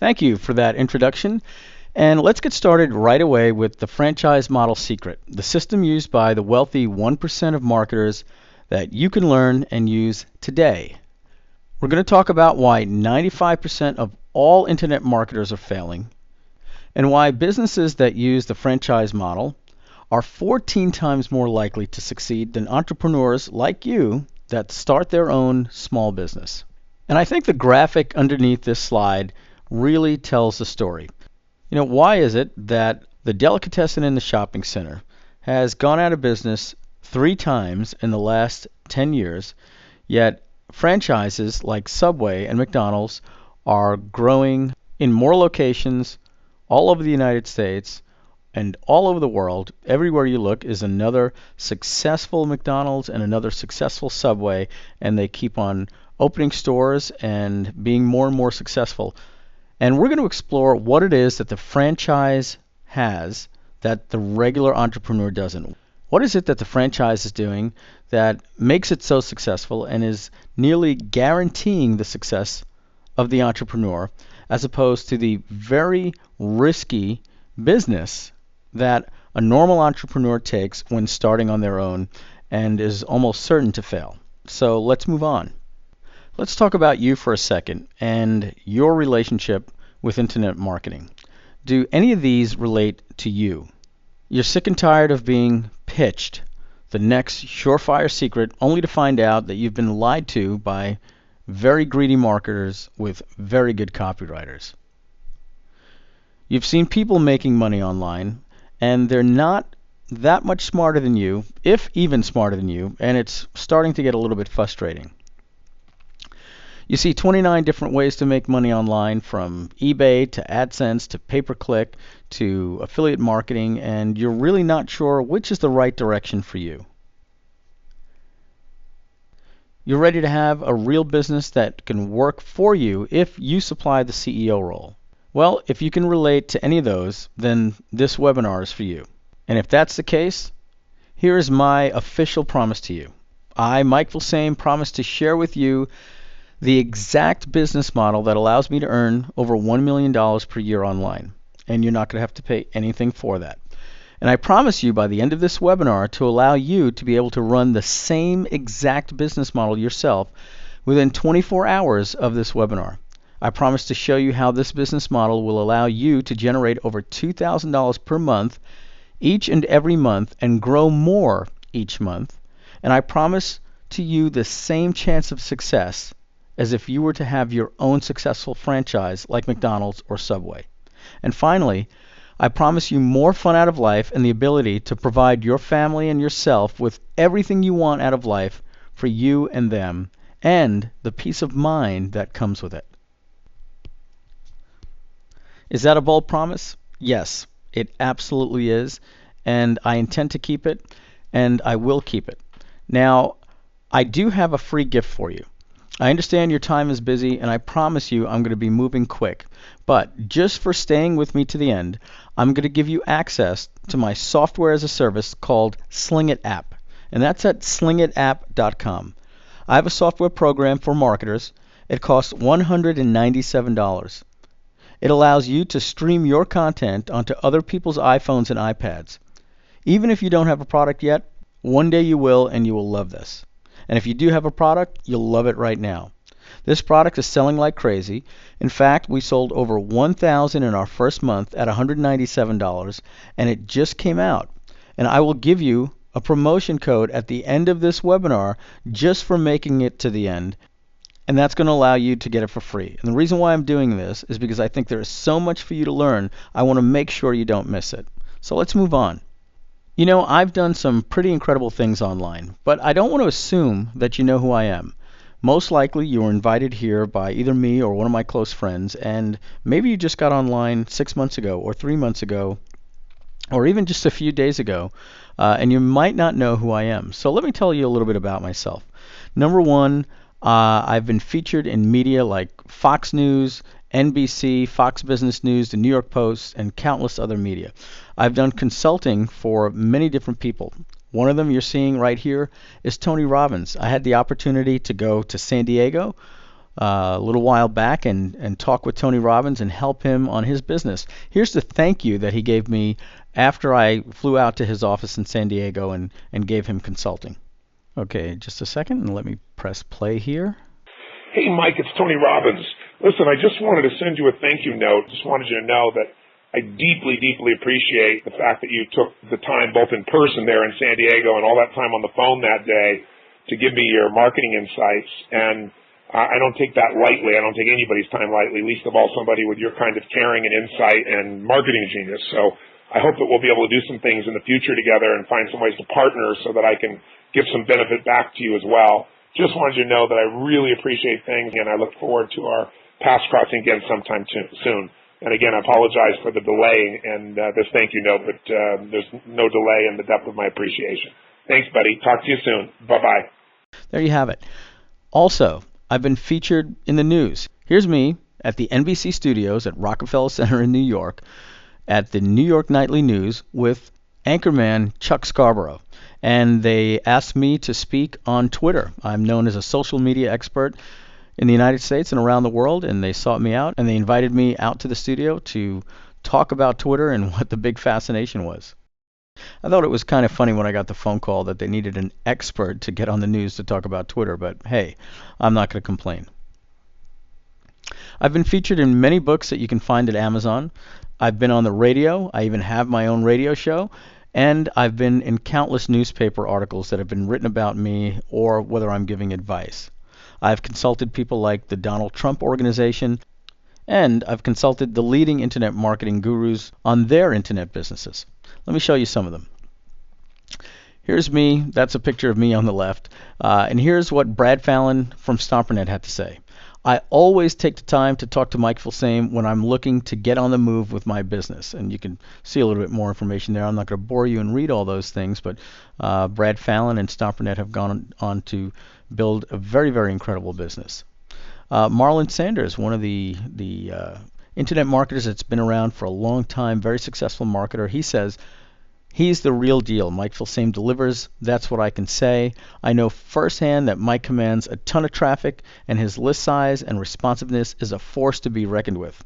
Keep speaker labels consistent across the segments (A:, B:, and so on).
A: Thank you for that introduction. And let's get started right away with the franchise model secret, the system used by the wealthy 1% of marketers that you can learn and use today. We're going to talk about why 95% of all internet marketers are failing, and why businesses that use the franchise model are 14 times more likely to succeed than entrepreneurs like you that start their own small business. And I think the graphic underneath this slide really tells the story. Why is it that the delicatessen in the shopping center has gone out of business 3 times in the last 10 years, yet franchises like Subway and McDonald's are growing in more locations all over the United States and all over the world? Everywhere you look is another successful McDonald's and another successful Subway, and they keep on opening stores and being more and more successful. And we're going to explore what it is that the franchise has that the regular entrepreneur doesn't. What is it that the franchise is doing that makes it so successful and is nearly guaranteeing the success of the entrepreneur, as opposed to the very risky business that a normal entrepreneur takes when starting on their own and is almost certain to fail? So let's move on. Let's talk about you for a second and your relationship with internet marketing. Do any of these relate to you? You're sick and tired of being pitched the next surefire secret only to find out that you've been lied to by very greedy marketers with very good copywriters. You've seen people making money online, and they're not that much smarter than you, if even smarter than you, and it's starting to get a little bit frustrating. You see 29 different ways to make money online, from eBay to AdSense to pay-per-click to affiliate marketing, and you're really not sure which is the right direction for you. You're ready to have a real business that can work for you if you supply the CEO role. Well, if you can relate to any of those, then this webinar is for you. And if that's the case, here is my official promise to you. I, Mike Filsaime, promise to share with you the exact business model that allows me to earn over $1 million per year online. And you're not going to have to pay anything for that. And I promise you by the end of this webinar to allow you to be able to run the same exact business model yourself within 24 hours of this webinar. I promise to show you how this business model will allow you to generate over $2,000 per month each and every month and grow more each month. And I promise to you the same chance of success as if you were to have your own successful franchise like McDonald's or Subway. And finally, I promise you more fun out of life and the ability to provide your family and yourself with everything you want out of life for you and them, and the peace of mind that comes with it. Is that a bold promise? Yes, it absolutely is, and I intend to keep it, and I will keep it. Now, I do have a free gift for you. I understand your time is busy, and I promise you I'm going to be moving quick. But just for staying with me to the end, I'm going to give you access to my software as a service called Sling It App, and that's at slingitapp.com. I have a software program for marketers. It costs $197. It allows you to stream your content onto other people's iPhones and iPads. Even if you don't have a product yet, one day you will, and you will love this. And if you do have a product, you'll love it right now. This product is selling like crazy. In fact, we sold over 1,000 in our first month at $197, and it just came out. And I will give you a promotion code at the end of this webinar just for making it to the end. And that's going to allow you to get it for free. And the reason why I'm doing this is because I think there is so much for you to learn. I want to make sure you don't miss it. So let's move on. I've done some pretty incredible things online, but I don't want to assume that you know who I am. Most likely you were invited here by either me or one of my close friends, and maybe you just got online 6 months ago or 3 months ago, or even just a few days ago, and you might not know who I am. So let me tell you a little bit about myself. Number one, I've been featured in media like Fox News, NBC, Fox Business News, the New York Post, and countless other media. I've done consulting for many different people. One of them you're seeing right here is Tony Robbins. I had the opportunity to go to San Diego a little while back and talk with Tony Robbins and help him on his business. Here's the thank you that he gave me after I flew out to his office in San Diego and gave him consulting. Okay, just a second, and let me press play here.
B: Hey, Mike, it's Tony Robbins. Listen, I just wanted to send you a thank you note. Just wanted you to know that I deeply, deeply appreciate the fact that you took the time both in person there in San Diego and all that time on the phone that day to give me your marketing insights. And I don't take that lightly. I don't take anybody's time lightly, least of all somebody with your kind of caring and insight and marketing genius. So I hope that we'll be able to do some things in the future together and find some ways to partner so that I can give some benefit back to you as well. Just wanted you to know that I really appreciate things, and I look forward to our paths crossing again sometime soon. And again, I apologize for the delay and this thank you note, but there's no delay in the depth of my appreciation. Thanks, buddy. Talk to you soon. Bye-bye.
A: There you have it. Also, I've been featured in the news. Here's me at the NBC studios at Rockefeller Center in New York at the New York Nightly News with anchorman Chuck Scarborough. And they asked me to speak on Twitter. I'm known as a social media expert in the United States and around the world, and they sought me out and they invited me out to the studio to talk about Twitter and what the big fascination was. I thought it was kind of funny when I got the phone call that they needed an expert to get on the news to talk about Twitter, but hey, I'm not going to complain. I've been featured in many books that you can find at Amazon. I've been on the radio. I even have my own radio show. And I've been in countless newspaper articles that have been written about me or whether I'm giving advice. I've consulted people like the Donald Trump Organization, and I've consulted the leading internet marketing gurus on their internet businesses. Let me show you some of them. Here's me. That's a picture of me on the left. And here's what Brad Fallon from StomperNet had to say. I always take the time to talk to Mike Filsaime when I'm looking to get on the move with my business. And you can see a little bit more information there. I'm not going to bore you and read all those things, but Brad Fallon and StomperNet have gone on to build a very, very incredible business. Marlon Sanders, one of the internet marketers that's been around for a long time, very successful marketer, he says, he's the real deal. Mike Filsaime delivers. That's what I can say. I know firsthand that Mike commands a ton of traffic, and his list size and responsiveness is a force to be reckoned with.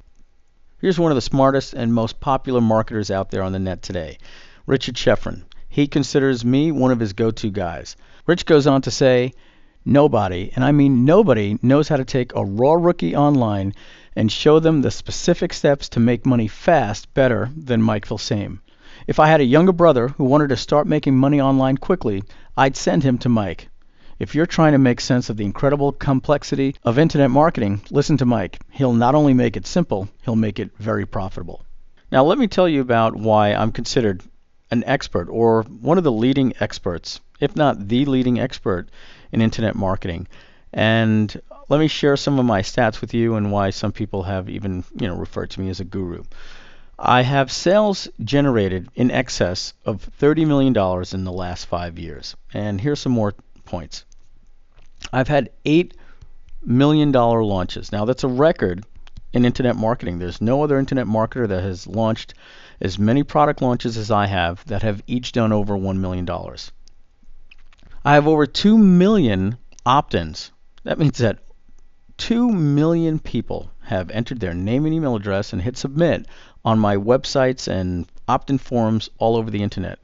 A: Here's one of the smartest and most popular marketers out there on the net today, Richard Sheffrin. He considers me one of his go-to guys. Rich goes on to say, nobody, and I mean nobody, knows how to take a raw rookie online and show them the specific steps to make money fast better than Mike Filsaime. If I had a younger brother who wanted to start making money online quickly, I'd send him to Mike. If you're trying to make sense of the incredible complexity of internet marketing, listen to Mike. He'll not only make it simple, he'll make it very profitable. Now let me tell you about why I'm considered an expert or one of the leading experts, if not the leading expert in internet marketing. And let me share some of my stats with you and why some people have even, referred to me as a guru. I have sales generated in excess of $30 million in the last 5 years. And here's some more points. I've had $8 million launches. Now, that's a record in internet marketing. There's no other internet marketer that has launched as many product launches as I have that have each done over $1 million. I have over 2 million opt-ins. That means that 2 million people have entered their name and email address and hit submit on my websites and opt-in forums all over the internet.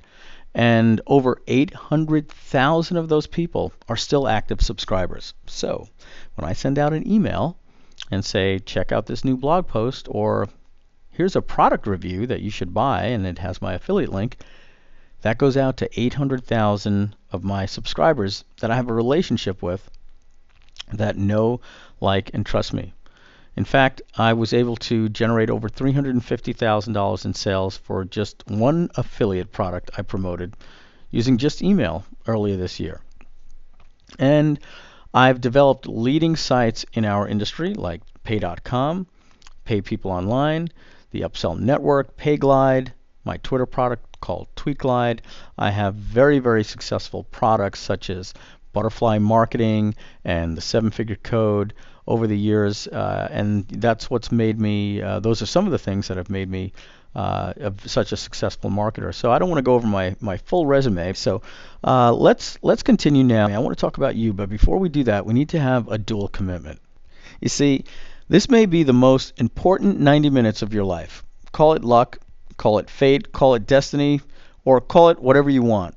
A: And over 800,000 of those people are still active subscribers. So when I send out an email and say, check out this new blog post, or here's a product review that you should buy, and it has my affiliate link, that goes out to 800,000 of my subscribers that I have a relationship with that know, like, and trust me. In fact, I was able to generate over $350,000 in sales for just one affiliate product I promoted using just email earlier this year. And I've developed leading sites in our industry like Pay.com, Pay People Online, the Upsell Network, PayGlide, my Twitter product called TweetGlide. I have very, very successful products such as Butterfly Marketing and the 7-Figure Code over the years, and that's what's made me, those are some of the things that have made me such a successful marketer. So I don't want to go over my full resume, so let's continue now. I want to talk about you, but before we do that, we need to have a dual commitment. You see, this may be the most important 90 minutes of your life. Call it luck, call it fate, call it destiny, or call it whatever you want.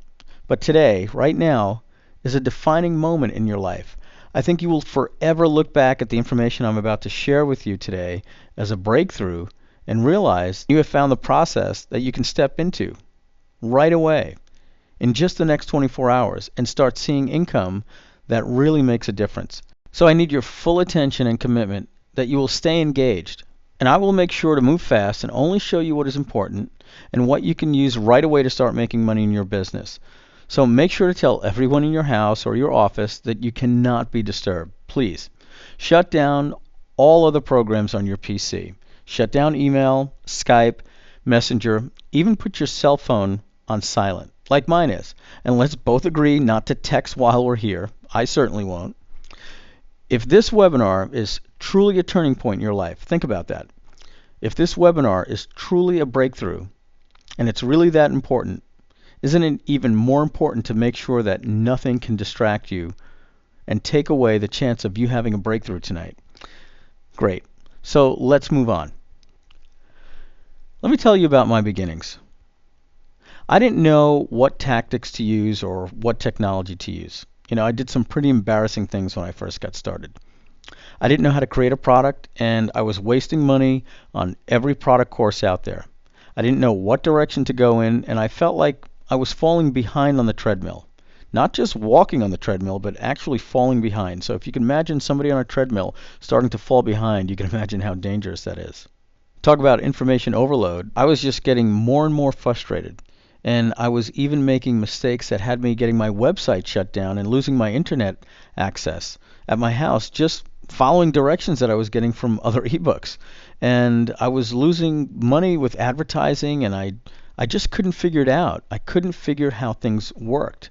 A: But today, right now, is a defining moment in your life. I think you will forever look back at the information I'm about to share with you today as a breakthrough and realize you have found the process that you can step into right away in just the next 24 hours and start seeing income that really makes a difference. So I need your full attention and commitment that you will stay engaged. And I will make sure to move fast and only show you what is important and what you can use right away to start making money in your business. So make sure to tell everyone in your house or your office that you cannot be disturbed. Please, shut down all other programs on your PC. Shut down email, Skype, Messenger, even put your cell phone on silent, like mine is. And let's both agree not to text while we're here. I certainly won't. If this webinar is truly a turning point in your life, think about that. If this webinar is truly a breakthrough, and it's really that important, isn't it even more important to make sure that nothing can distract you and take away the chance of you having a breakthrough tonight? Great. So let's move on. Let me tell you about my beginnings. I didn't know what tactics to use or what technology to use. I did some pretty embarrassing things when I first got started. I didn't know how to create a product, and I was wasting money on every product course out there. I didn't know what direction to go in, and I felt like I was falling behind on the treadmill. Not just walking on the treadmill, but actually falling behind. So if you can imagine somebody on a treadmill starting to fall behind, you can imagine how dangerous that is. Talk about information overload. I was just getting more and more frustrated. And I was even making mistakes that had me getting my website shut down and losing my internet access at my house, just following directions that I was getting from other ebooks. And I was losing money with advertising, and I just couldn't figure it out. I couldn't figure how things worked.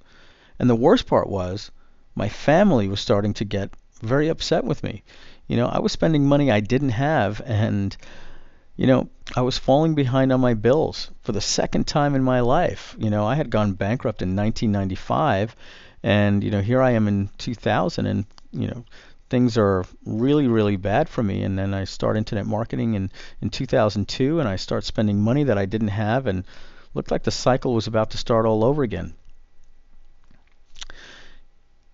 A: And the worst part was my family was starting to get very upset with me. I was spending money I didn't have, and I was falling behind on my bills for the second time in my life. I had gone bankrupt in 1995, and here I am in 2000, and things are really, really bad for me. And then I start internet marketing in 2002, and I start spending money that I didn't have, and looked like the cycle was about to start all over again.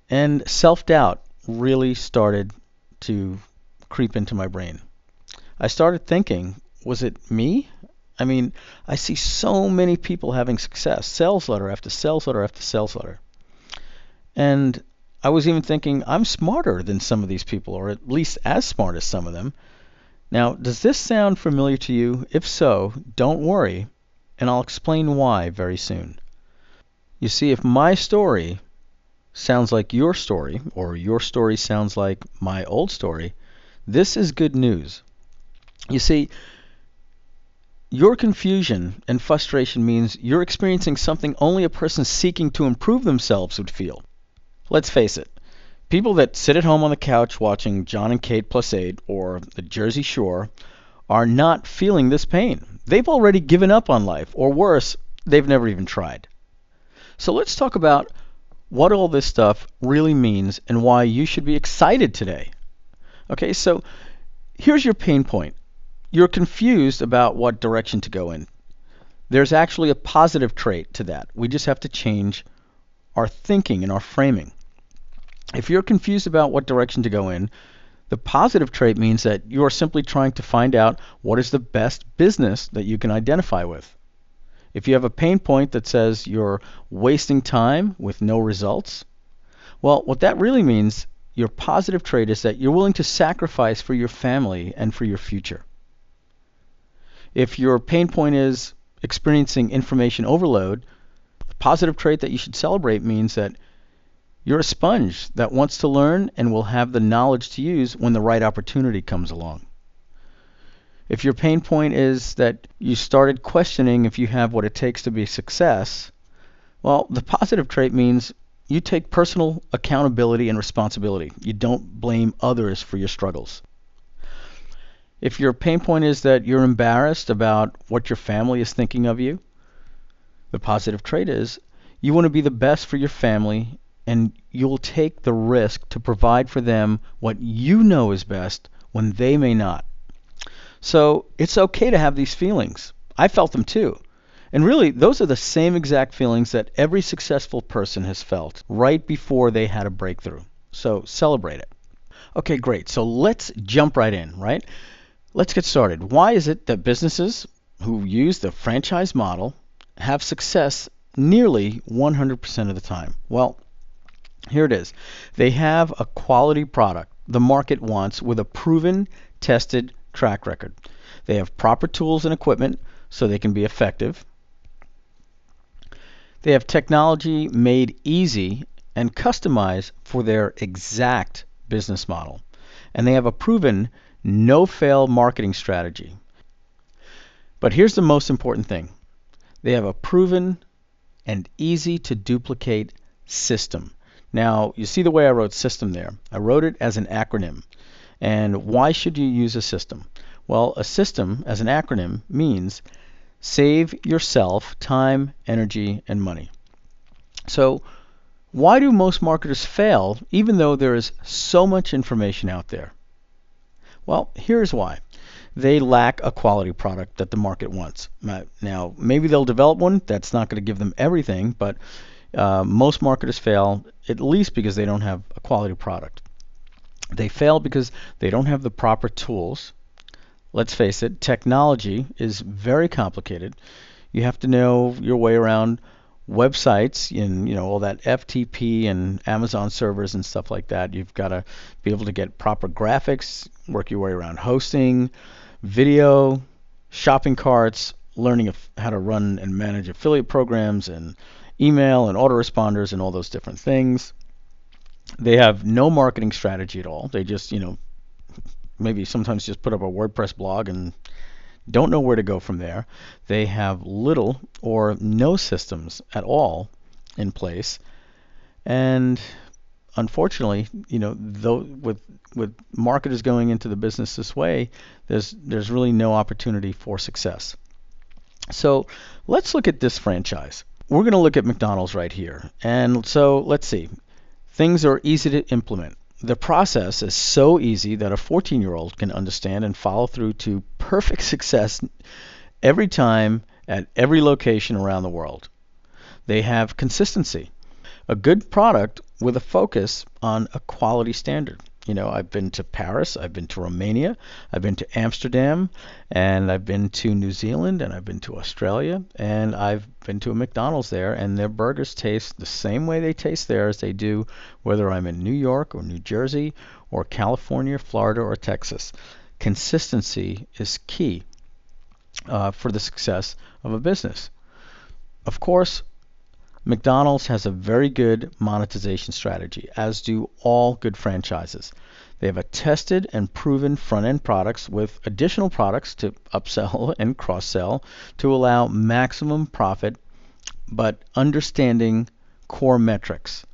A: And self-doubt really started to creep into my brain. I started thinking, was it me? I mean, I see so many people having success, sales letter after sales letter after sales letter. And I was even thinking, I'm smarter than some of these people, or at least as smart as some of them. Now, does this sound familiar to you? If so, don't worry, and I'll explain why very soon. You see, if my story sounds like your story, or your story sounds like my old story, this is good news. You see, your confusion and frustration means you're experiencing something only a person seeking to improve themselves would feel. Let's face it, people that sit at home on the couch watching John and Kate Plus 8 or the Jersey Shore are not feeling this pain. They've already given up on life, or worse, they've never even tried. So let's talk about what all this stuff really means and why you should be excited today. Okay, so here's your pain point. You're confused about what direction to go in. There's actually a positive trait to that. We just have to change our thinking and our framing. If you're confused about what direction to go in, the positive trait means that you are simply trying to find out what is the best business that you can identify with. If you have a pain point that says you're wasting time with no results, well, what that really means, your positive trait is that you're willing to sacrifice for your family and for your future. If your pain point is experiencing information overload, the positive trait that you should celebrate means that you're a sponge that wants to learn and will have the knowledge to use when the right opportunity comes along. If your pain point is that you started questioning if you have what it takes to be a success, well, the positive trait means you take personal accountability and responsibility. You don't blame others for your struggles. If your pain point is that you're embarrassed about what your family is thinking of you, the positive trait is you want to be the best for your family and you'll take the risk to provide for them what you know is best when they may not. So it's okay to have these feelings. I felt them too. And really, those are the same exact feelings that every successful person has felt right before they had a breakthrough. So celebrate it. Okay, great. So let's jump right in, right? Let's get started. Why is it that businesses who use the franchise model have success nearly 100% of the time? Well, here it is. They have a quality product the market wants with a proven, tested track record. They have proper tools and equipment so they can be effective. They have technology made easy and customized for their exact business model. And they have a proven no-fail marketing strategy. But here's the most important thing. They have a proven and easy to duplicate system. Now, you see the way I wrote system there. I wrote it as an acronym. And why should you use a system? Well, a system as an acronym means save yourself time, energy, and money. So why do most marketers fail even though there is so much information out there? Well, here's why. They lack a quality product that the market wants. Now, maybe they'll develop one that's not going to give them everything, but most marketers fail at least because they don't have a quality product. They fail because they don't have the proper tools. Let's face it, technology is very complicated. You have to know your way around websites and all that FTP and Amazon servers and stuff like that. You've got to be able to get proper graphics, work your way around hosting, video, shopping carts, learning how to run and manage affiliate programs and email and autoresponders and all those different things. They have no marketing strategy at all. They just, maybe sometimes just put up a WordPress blog and don't know where to go from there. They have little or no systems at all in place. And unfortunately, though with marketers going into the business this way, there's really no opportunity for success. So let's look at this franchise. We're going to look at McDonald's right here. And so let's see. Things are easy to implement. The process is so easy that a 14-year-old can understand and follow through to perfect success every time at every location around the world. They have consistency, a good product with a focus on a quality standard. I've been to Paris, I've been to Romania, I've been to Amsterdam, and I've been to New Zealand, and I've been to Australia, and I've been to a McDonald's there, and their burgers taste the same way they taste there as they do whether I'm in New York or New Jersey or California, Florida, or Texas. Consistency is key for the success of a business. Of course, McDonald's has a very good monetization strategy, as do all good franchises. They have a tested and proven front-end products with additional products to upsell and cross-sell to allow maximum profit, but understanding core metrics.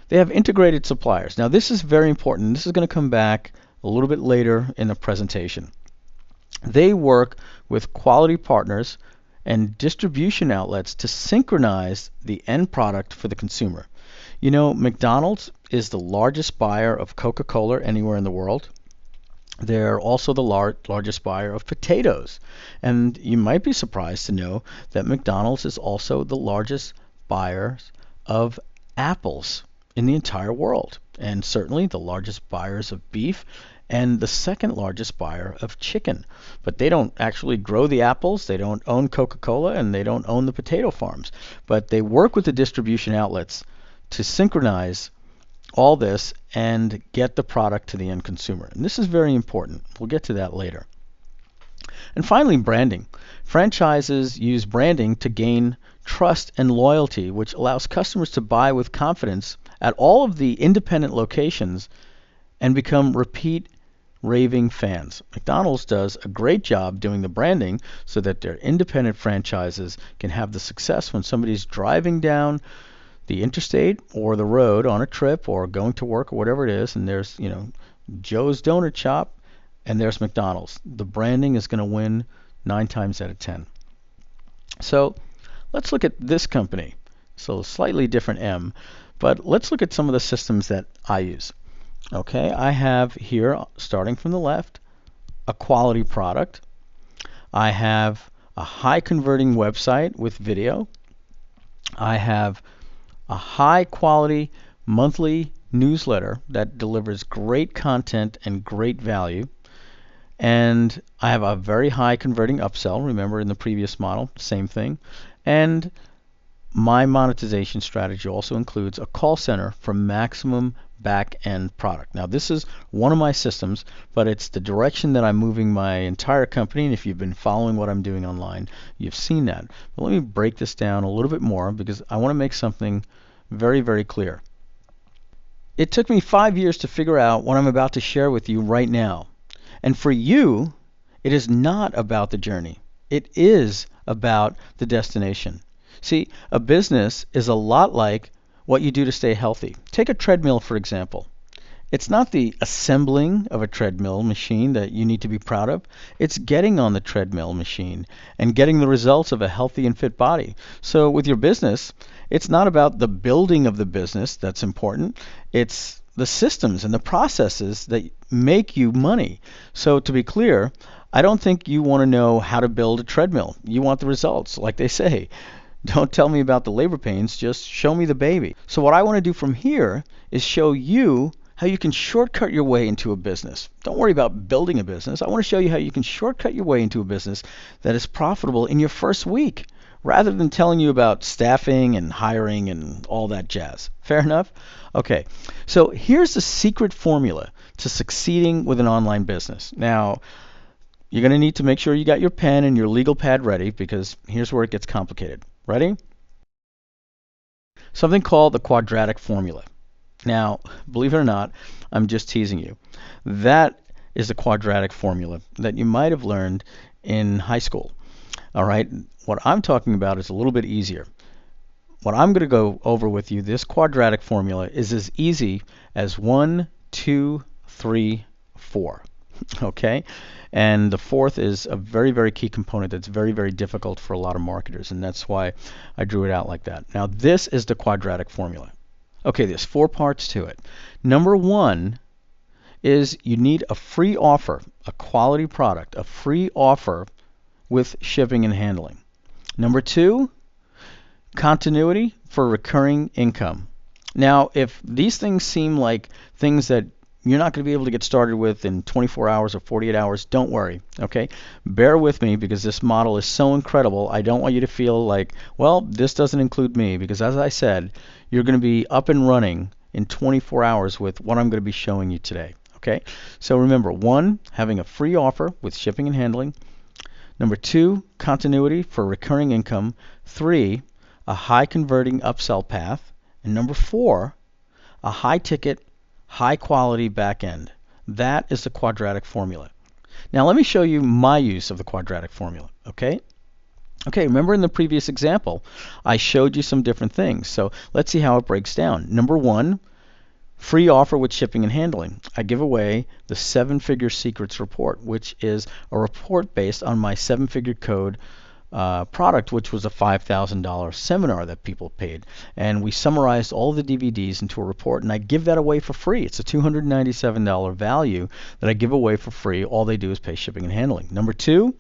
A: They have integrated suppliers. Now, this is very important. This is going to come back a little bit later in the presentation. They work with quality partners and distribution outlets to synchronize the end product for the consumer. McDonald's is the largest buyer of Coca-Cola anywhere in the world. They're also the largest buyer of potatoes. And you might be surprised to know that McDonald's is also the largest buyer of apples in the entire world, and certainly the largest buyers of beef and the second largest buyer of chicken. But they don't actually grow the apples, they don't own Coca-Cola, and they don't own the potato farms. But they work with the distribution outlets to synchronize all this and get the product to the end consumer. And this is very important. We'll get to that later. And finally, branding. Franchises use branding to gain trust and loyalty, which allows customers to buy with confidence at all of the independent locations and become repeat raving fans. McDonald's does a great job doing the branding so that their independent franchises can have the success when somebody's driving down the interstate or the road on a trip or going to work or whatever it is, and there's, Joe's Donut Shop and there's McDonald's. The branding is going to win 9 times out of 10. So let's look at this company, So slightly different M. But let's look at some of the systems that I use. Okay, I have here, starting from the left, a quality product. I have a high converting website with video. I have a high quality monthly newsletter that delivers great content and great value. And I have a very high converting upsell. Remember in the previous model, same thing. And my monetization strategy also includes a call center for maximum back-end product. Now, this is one of my systems, but it's the direction that I'm moving my entire company. And if you've been following what I'm doing online, you've seen that. But let me break this down a little bit more because I want to make something very, very clear. It took me 5 years to figure out what I'm about to share with you right now. And for you, it is not about the journey. It is about the destination. See, a business is a lot like what you do to stay healthy. Take a treadmill, for example. It's not the assembling of a treadmill machine that you need to be proud of. It's getting on the treadmill machine and getting the results of a healthy and fit body. So with your business, it's not about the building of the business that's important. It's the systems and the processes that make you money. So to be clear, I don't think you want to know how to build a treadmill. You want the results, like they say. Don't tell me about the labor pains, just show me the baby. So what I want to do from here is show you how you can shortcut your way into a business. Don't worry about building a business. I want to show you how you can shortcut your way into a business that is profitable in your first week, rather than telling you about staffing and hiring and all that jazz. Fair enough? Okay, so here's the secret formula to succeeding with an online business. Now, you're going to need to make sure you got your pen and your legal pad ready because here's where it gets complicated. Ready? Something called the quadratic formula. Now, believe it or not, I'm just teasing you. That is the quadratic formula that you might have learned in high school. All right, what I'm talking about is a little bit easier. What I'm going to go over with you, this quadratic formula, is as easy as 1, 2, 3, 4. Okay? And the fourth is a very, very key component that's very, very difficult for a lot of marketers, and that's why I drew it out like that. Now, this is the quadratic formula. Okay, there's 4 parts to it. Number 1 is you need a free offer, a quality product, a free offer with shipping and handling. Number 2, continuity for recurring income. Now, if these things seem like things that you're not going to be able to get started with in 24 hours or 48 hours, don't worry, okay? Bear with me because this model is so incredible. I don't want you to feel like, well, this doesn't include me, because as I said, you're going to be up and running in 24 hours with what I'm going to be showing you today, okay? So remember, 1, having a free offer with shipping and handling. Number 2, continuity for recurring income. 3, a high converting upsell path. And number 4, a high ticket, high quality back end. That is the quadratic formula. Now let me show you my use of the quadratic formula, okay? Okay, remember in the previous example, I showed you some different things. So let's see how it breaks down. Number 1, free offer with shipping and handling. I give away the 7-Figure Secrets report, which is a report based on my 7-figure code product, which was a $5,000 seminar that people paid. And we summarized all the DVDs into a report, and I give that away for free. It's a $297 value that I give away for free. All they do is pay shipping and handling. Number 2,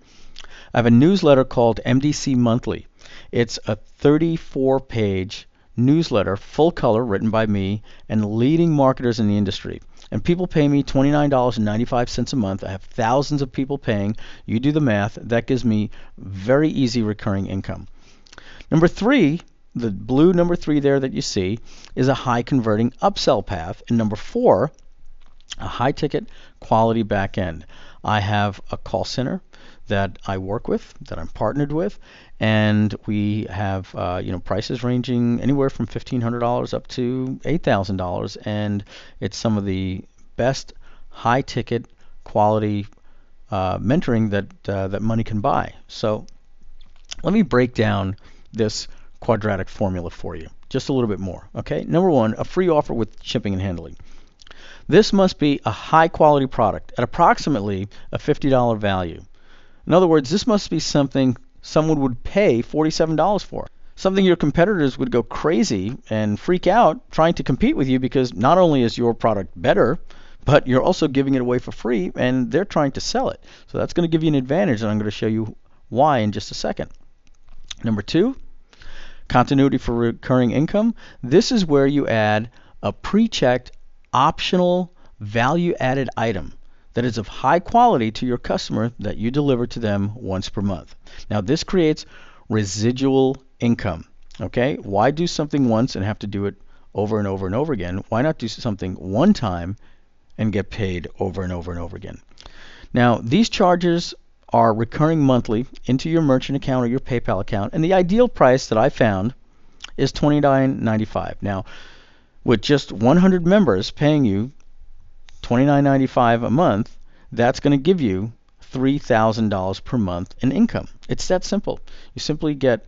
A: I have a newsletter called MDC Monthly. It's a 34-page newsletter, full color, written by me and leading marketers in the industry. And people pay me $29.95 a month. I have thousands of people paying. You do the math. That gives me very easy recurring income. Number 3, the blue number 3 there that you see, is a high converting upsell path. And number 4, a high ticket quality back end. I have a call center that I work with, that I'm partnered with, and we have prices ranging anywhere from $1,500 up to $8,000, and it's some of the best high ticket quality mentoring that money can buy. So let me break down this quadratic formula for you just a little bit more. Okay, number 1, a free offer with shipping and handling. This must be a high quality product at approximately a $50 value. In other words, this must be something someone would pay $47 for. Something your competitors would go crazy and freak out trying to compete with you because not only is your product better, but you're also giving it away for free and they're trying to sell it. So that's going to give you an advantage, and I'm going to show you why in just a second. Number two, continuity for recurring income. This is where you add a pre-checked optional value-added item that is of high quality to your customer that you deliver to them once per month. Now this creates residual income. Okay, why do something once and have to do it over and over and over again? Why not do something one time and get paid over and over and over again? Now these charges are recurring monthly into your merchant account or your PayPal account, and the ideal price that I found is $29.95. Now with just 100 members paying you $29.95 a month, that's going to give you $3,000 per month in income. It's that simple. You simply get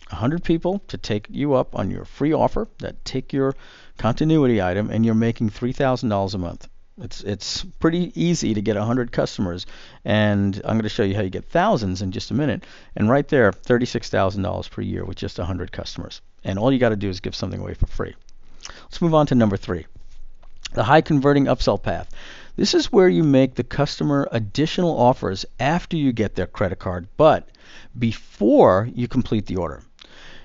A: 100 people to take you up on your free offer that take your continuity item, and you're making $3,000 a month. It's pretty easy to get 100 customers, and I'm going to show you how you get thousands in just a minute. And right there, $36,000 per year with just 100 customers. And all you got to do is give something away for free. Let's move on to number three, the high converting upsell path. This is where you make the customer additional offers after you get their credit card, but before you complete the order.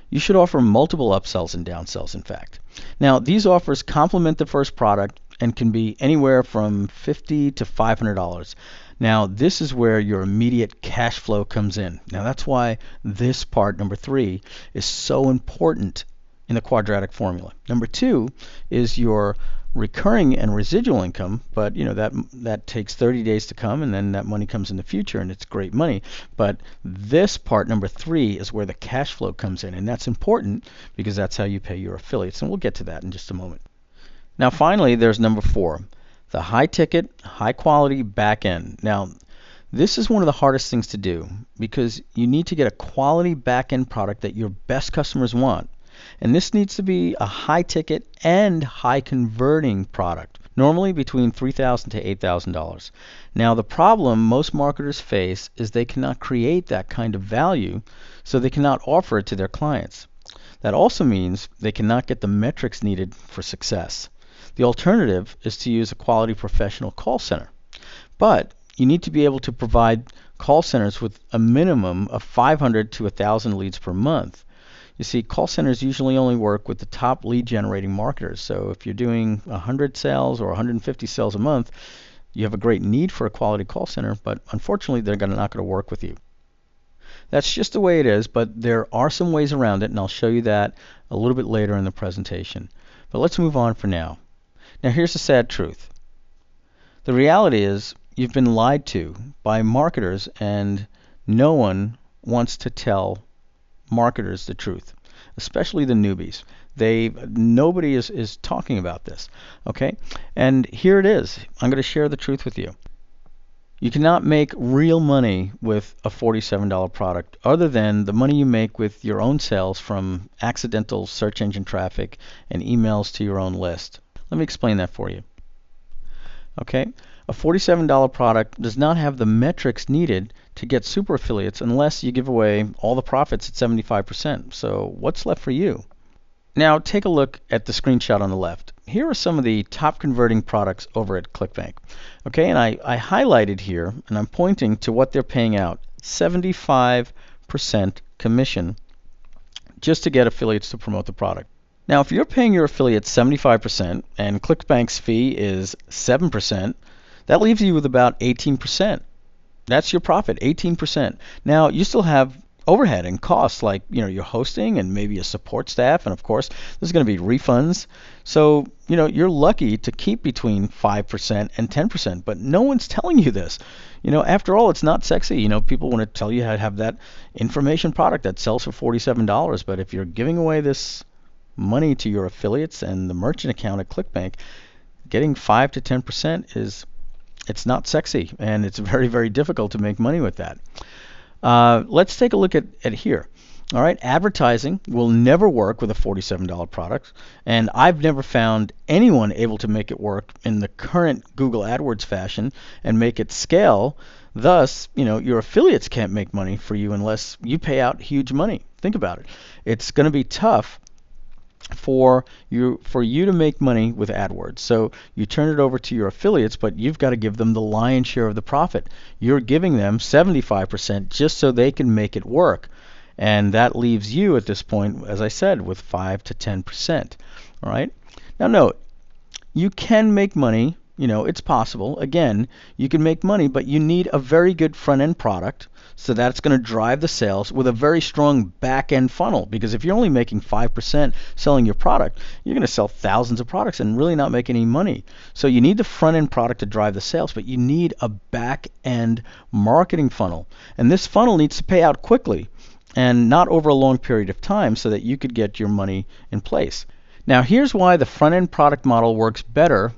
A: You should offer multiple upsells and downsells, in fact. Now, these offers complement the first product and can be anywhere from $50 to $500. Now, this is where your immediate cash flow comes in. Now, that's why this part, number three, is so important in the quadratic formula. Number two is your recurring and residual income, but that takes 30 days to come, and then that money comes in the future, and it's great money. But this part, number three, is where the cash flow comes in, and that's important because that's how you pay your affiliates, and we'll get to that in just a moment. Now finally, there's number four, the high ticket, high quality back end. Now this is one of the hardest things to do because you need to get a quality back end product that your best customers want. And this needs to be a high ticket and high converting product, normally between $3,000 to $8,000. Now the problem most marketers face is they cannot create that kind of value, so they cannot offer it to their clients. That also means they cannot get the metrics needed for success. The alternative is to use a quality professional call center. But you need to be able to provide call centers with a minimum of 500 to 1,000 leads per month. You see, call centers usually only work with the top lead generating marketers. So if you're doing 100 sales or 150 sales a month, you have a great need for a quality call center, but unfortunately they're not going to work with you. That's just the way it is, but there are some ways around it, and I'll show you that a little bit later in the presentation. But let's move on for now. Now here's the sad truth. The reality is you've been lied to by marketers, and no one wants to tell marketers the truth, especially the newbies. Nobody is talking about this. Okay? And here it is. I'm going to share the truth with you. You cannot make real money with a $47 product other than the money you make with your own sales from accidental search engine traffic and emails to your own list. Let me explain that for you. Okay? A $47 product does not have the metrics needed to get super affiliates unless you give away all the profits at 75%. So what's left for you? Now take a look at the screenshot on the left. Here are some of the top converting products over at ClickBank. Okay, and I highlighted here, and I'm pointing to what they're paying out, 75% commission just to get affiliates to promote the product. Now if you're paying your affiliates 75% and ClickBank's fee is 7%, that leaves you with about 18%. That's your profit, 18%. Now you still have overhead and costs like your hosting and maybe a support staff, and of course there's going to be refunds. So you're lucky to keep between 5% and 10%, but no one's telling you this. After all, it's not sexy. People want to tell you how to have that information product that sells for $47, but if you're giving away this money to your affiliates and the merchant account at ClickBank, getting 5 to 10% it's not sexy, and it's very, very difficult to make money with that. Let's take a look at here. All right, advertising will never work with a $47 product, and I've never found anyone able to make it work in the current Google AdWords fashion and make it scale Thus, your affiliates can't make money for you unless you pay out huge money. Think about it. It's going to be tough for you to make money with AdWords. So you turn it over to your affiliates, but you've got to give them the lion's share of the profit. You're giving them 75% just so they can make it work. And that leaves you at this point, as I said, with 5 to 10%. All right? Now note, you can make money. It's possible. Again, you can make money, but you need a very good front-end product. So that's going to drive the sales with a very strong back-end funnel. Because if you're only making 5% selling your product, you're going to sell thousands of products and really not make any money. So you need the front-end product to drive the sales, but you need a back-end marketing funnel. And this funnel needs to pay out quickly and not over a long period of time so that you could get your money in place. Now, here's why the front-end product model works better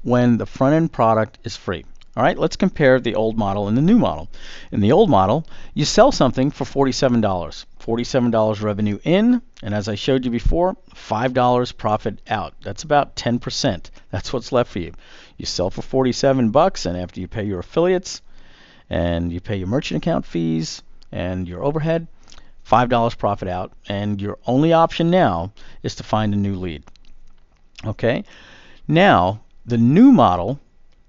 A: when the front-end product is free. All right, let's compare the old model and the new model. In the old model, you sell something for $47. $47 revenue in, and as I showed you before, $5 profit out. That's about 10%. That's what's left for you. You sell for $47, and after you pay your affiliates, and you pay your merchant account fees, and your overhead, $5 profit out, and your only option now is to find a new lead. Okay? Now, the new model,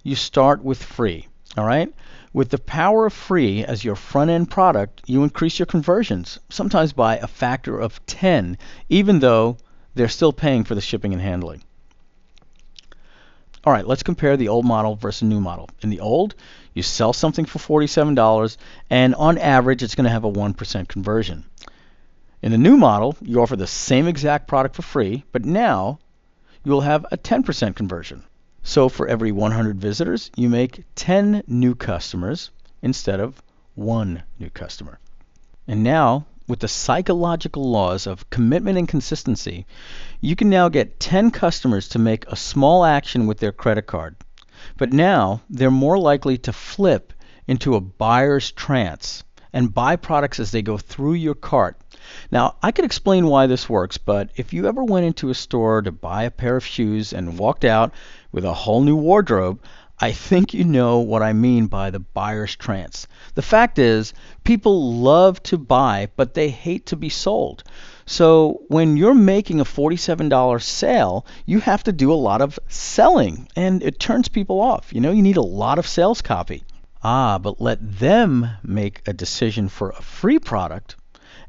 A: you start with free, all right? With the power of free as your front-end product, you increase your conversions, sometimes by a factor of 10, even though they're still paying for the shipping and handling. All right, let's compare the old model versus new model. In the old, you sell something for $47, and on average, it's going to have a 1% conversion. In the new model, you offer the same exact product for free, but now you'll have a 10% conversion. So for every 100 visitors, you make 10 new customers instead of 1 new customer. And now, with the psychological laws of commitment and consistency, you can now get 10 customers to make a small action with their credit card. But now, they're more likely to flip into a buyer's trance and buy products as they go through your cart. Now, I could explain why this works, but if you ever went into a store to buy a pair of shoes and walked out with a whole new wardrobe, I think you know what I mean by the buyer's trance. The fact is, people love to buy, but they hate to be sold. So when you're making a $47 sale, you have to do a lot of selling, and it turns people off. You need a lot of sales copy. But let them make a decision for a free product,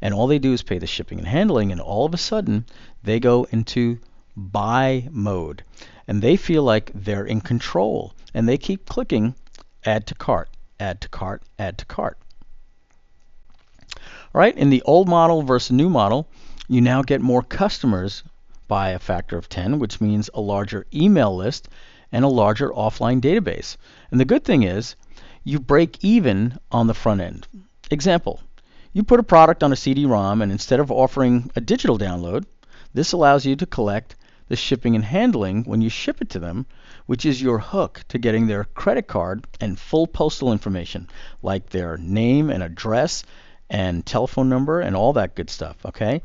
A: and all they do is pay the shipping and handling, and all of a sudden, they go into buy mode. And they feel like they're in control, and they keep clicking add to cart, add to cart, add to cart. All right, in the old model versus new model, you now get more customers by a factor of 10, which means a larger email list and a larger offline database. And the good thing is, you break even on the front end. Example, you put a product on a CD-ROM, and instead of offering a digital download, this allows you to collect the shipping and handling when you ship it to them, which is your hook to getting their credit card and full postal information, like their name and address and telephone number and all that good stuff, okay?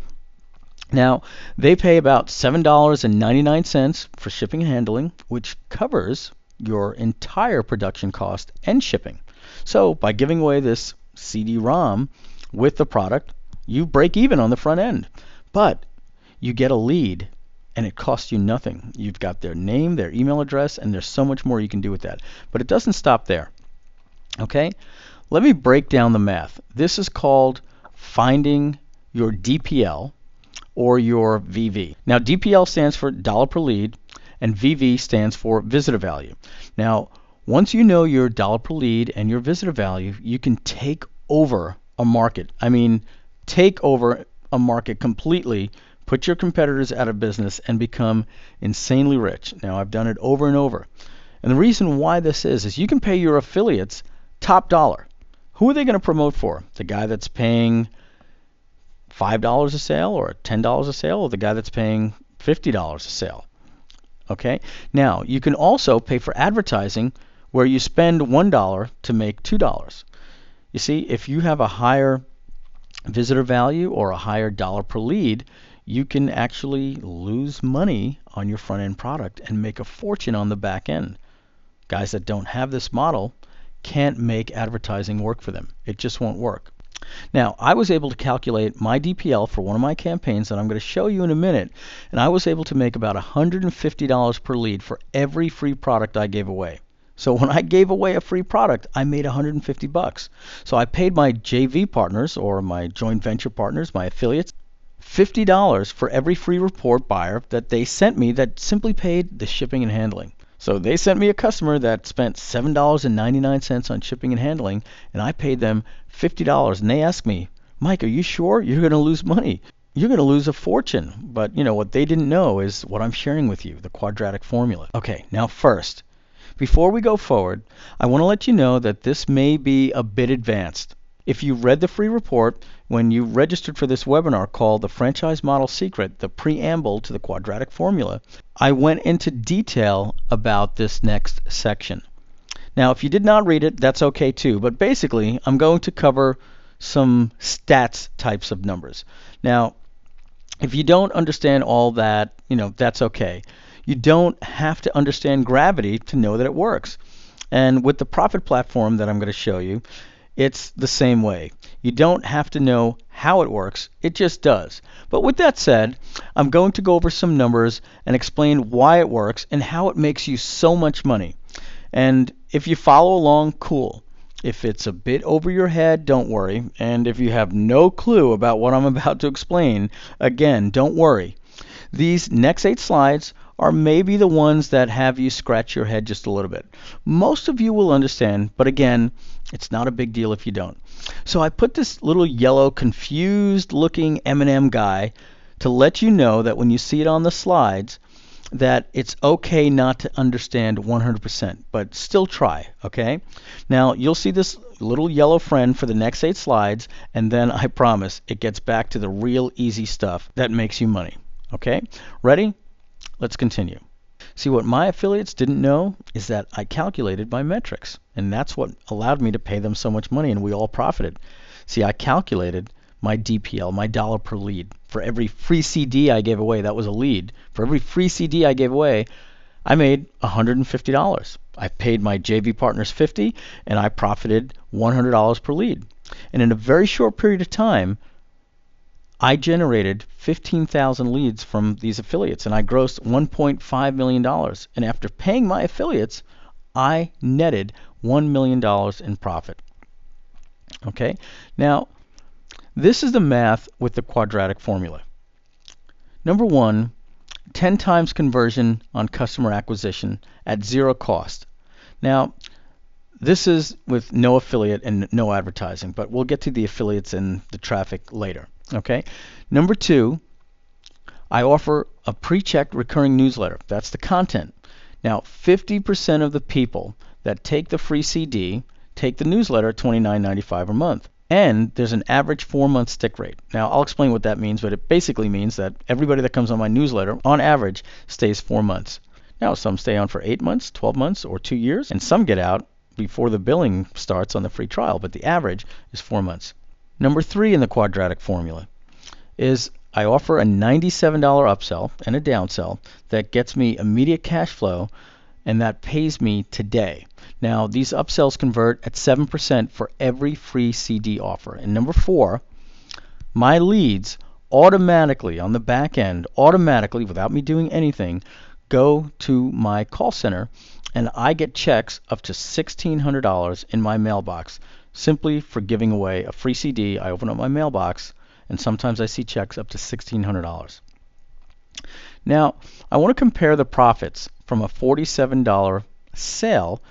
A: Now, they pay about $7.99 for shipping and handling, which covers your entire production cost and shipping. So by giving away this CD-ROM with the product, you break even on the front end. But you get a lead, and it costs you nothing. You've got their name, their email address, and there's so much more you can do with that. But it doesn't stop there. Okay? Let me break down the math. This is called finding your DPL or your VV. Now, DPL stands for dollar per lead, and VV stands for visitor value. Now, once you know your dollar per lead and your visitor value, you can take over a market. I mean, take over a market completely, put your competitors out of business, and become insanely rich. Now, I've done it over and over. And the reason why this is you can pay your affiliates top dollar. Who are they going to promote for? The guy that's paying $5 a sale or $10 a sale, or the guy that's paying $50 a sale? Okay. Now, you can also pay for advertising where you spend $1 to make $2. You see, if you have a higher visitor value or a higher dollar per lead, you can actually lose money on your front end product and make a fortune on the back end. Guys that don't have this model can't make advertising work for them. It just won't work. Now, I was able to calculate my DPL for one of my campaigns that I'm going to show you in a minute, and I was able to make about $150 per lead for every free product I gave away. So when I gave away a free product, I made $150. So I paid my JV partners, or my joint venture partners, my affiliates, $50 for every free report buyer that they sent me that simply paid the shipping and handling. So they sent me a customer that spent $7.99 on shipping and handling, and I paid them $50. And they asked me, Mike, are you sure you're going to lose money? You're going to lose a fortune. But what they didn't know is what I'm sharing with you, the quadratic formula. Okay, now first, before we go forward, I want to let you know that this may be a bit advanced. If you read the free report when you registered for this webinar called The Franchise Model Secret, the preamble to the quadratic formula, I went into detail about this next section. Now, if you did not read it, that's okay too, but basically, I'm going to cover some stats types of numbers. Now, if you don't understand all that, that's okay. You don't have to understand gravity to know that it works. And with the profit platform that I'm going to show you, it's the same way. You don't have to know how it works, it just does. But with that said, I'm going to go over some numbers and explain why it works and how it makes you so much money. And if you follow along, cool. If it's a bit over your head, don't worry. And if you have no clue about what I'm about to explain, again, don't worry. These next 8 slides are maybe the ones that have you scratch your head just a little bit. Most of you will understand, but again, it's not a big deal if you don't. So I put this little yellow, confused looking M&M guy to let you know that when you see it on the slides, that it's okay not to understand 100%, but still try, okay? Now, you'll see this little yellow friend for the next 8 slides, and then I promise it gets back to the real easy stuff that makes you money, okay? Ready? Let's continue. See, what my affiliates didn't know is that I calculated my metrics, and that's what allowed me to pay them so much money, and we all profited. See, I calculated my DPL, my dollar per lead. For every free CD I gave away, that was a lead. For every free CD I gave away, I made $150. I paid my JV partners $50, and I profited $100 per lead. And in a very short period of time, I generated 15,000 leads from these affiliates, and I grossed $1.5 million. And after paying my affiliates, I netted $1 million in profit. Okay, now this is the math with the quadratic formula. Number 1, 10 times conversion on customer acquisition at 0 cost. Now, this is with no affiliate and no advertising, but we'll get to the affiliates and the traffic later. Okay. Number 2, I offer a pre-checked recurring newsletter. That's the content. Now, 50% of the people that take the free CD take the newsletter at $29.95 a month. And there's an average 4-month stick rate. Now, I'll explain what that means, but it basically means that everybody that comes on my newsletter, on average, stays 4 months. Now, some stay on for 8 months, 12 months, or 2 years, and some get out before the billing starts on the free trial, but the average is 4 months. Number 3 in the quadratic formula is I offer a $97 upsell and a downsell that gets me immediate cash flow, and that pays me today. Now, these upsells convert at 7% for every free CD offer. And number 4, my leads automatically on the back end, automatically without me doing anything, go to my call center, and I get checks up to $1,600 in my mailbox simply for giving away a free CD. I open up my mailbox, and sometimes I see checks up to $1,600. Now, I want to compare the profits from a $47 sale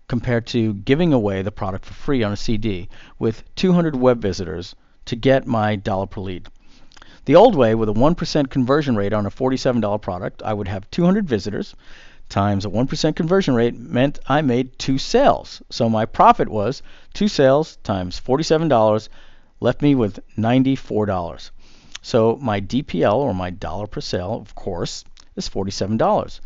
A: compared to giving away the product for free on a CD with 200 web visitors to get my dollar per lead. The old way, with a 1% conversion rate on a $47 product, I would have 200 visitors times a 1% conversion rate meant I made 2 sales. So my profit was 2 sales times $47 left me with $94. So my DPL, or my dollar per sale, of course, is $47.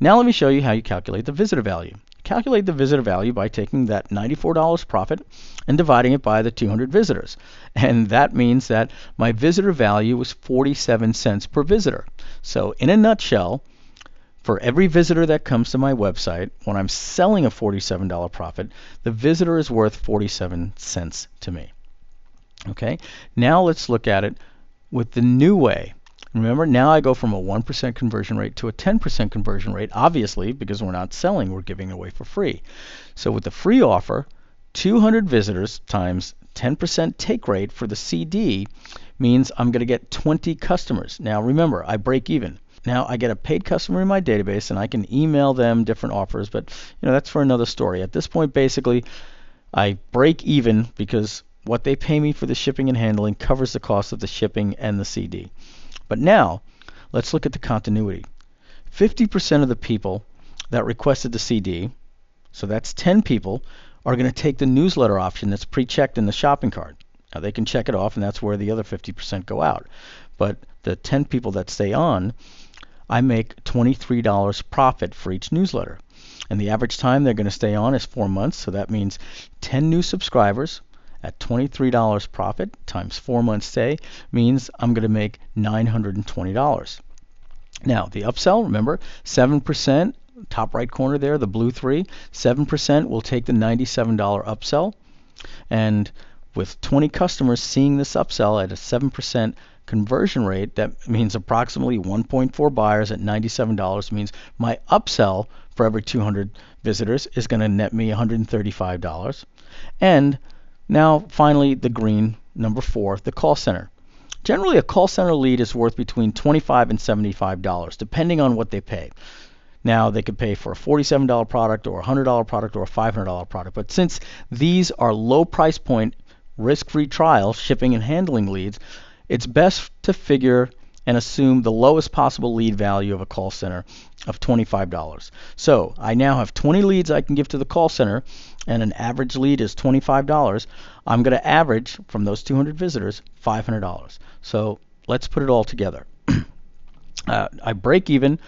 A: Now let me show you how you calculate the visitor value. Calculate the visitor value by taking that $94 profit and dividing it by the 200 visitors. And that means that my visitor value was 47 cents per visitor. So in a nutshell, For every visitor that comes to my website, when I'm selling a $47 profit, the visitor is worth 47 cents to me. Okay, now let's look at it with the new way. Remember, now I go from a 1% conversion rate to a 10% conversion rate, obviously, because we're not selling, we're giving it away for free. So with the free offer, 200 visitors times 10% take rate for the CD means I'm going to get 20 customers. Now remember, I break even. Now I get a paid customer in my database and I can email them different offers, but that's for another story. At this point, basically, I break even because what they pay me for the shipping and handling covers the cost of the shipping and the CD. But now, let's look at the continuity. 50% of the people that requested the CD, so that's 10 people, are going to take the newsletter option that's pre-checked in the shopping cart. Now they can check it off, and that's where the other 50% go out. But the 10 people that stay on, I make $23 profit for each newsletter. And the average time they're going to stay on is 4 months, so that means 10 new subscribers at $23 profit times 4 months stay means I'm going to make $920. Now, the upsell, remember, 7%, top right corner there, the blue 3, 7% will take the $97 upsell. And with 20 customers seeing this upsell at a 7% conversion rate, that means approximately 1.4 buyers at $97 means my upsell for every 200 visitors is going to net me $135. And now, finally, the green, number 4, the call center. Generally, a call center lead is worth between $25 and $75, depending on what they pay. Now, they could pay for a $47 product or a $100 product or a $500 product. But since these are low price point, risk-free trial, shipping and handling leads, it's best to figure and assume the lowest possible lead value of a call center of $25. So I now have 20 leads I can give to the call center, and an average lead is $25. I'm going to average from those 200 visitors $500. So let's put it all together. I break even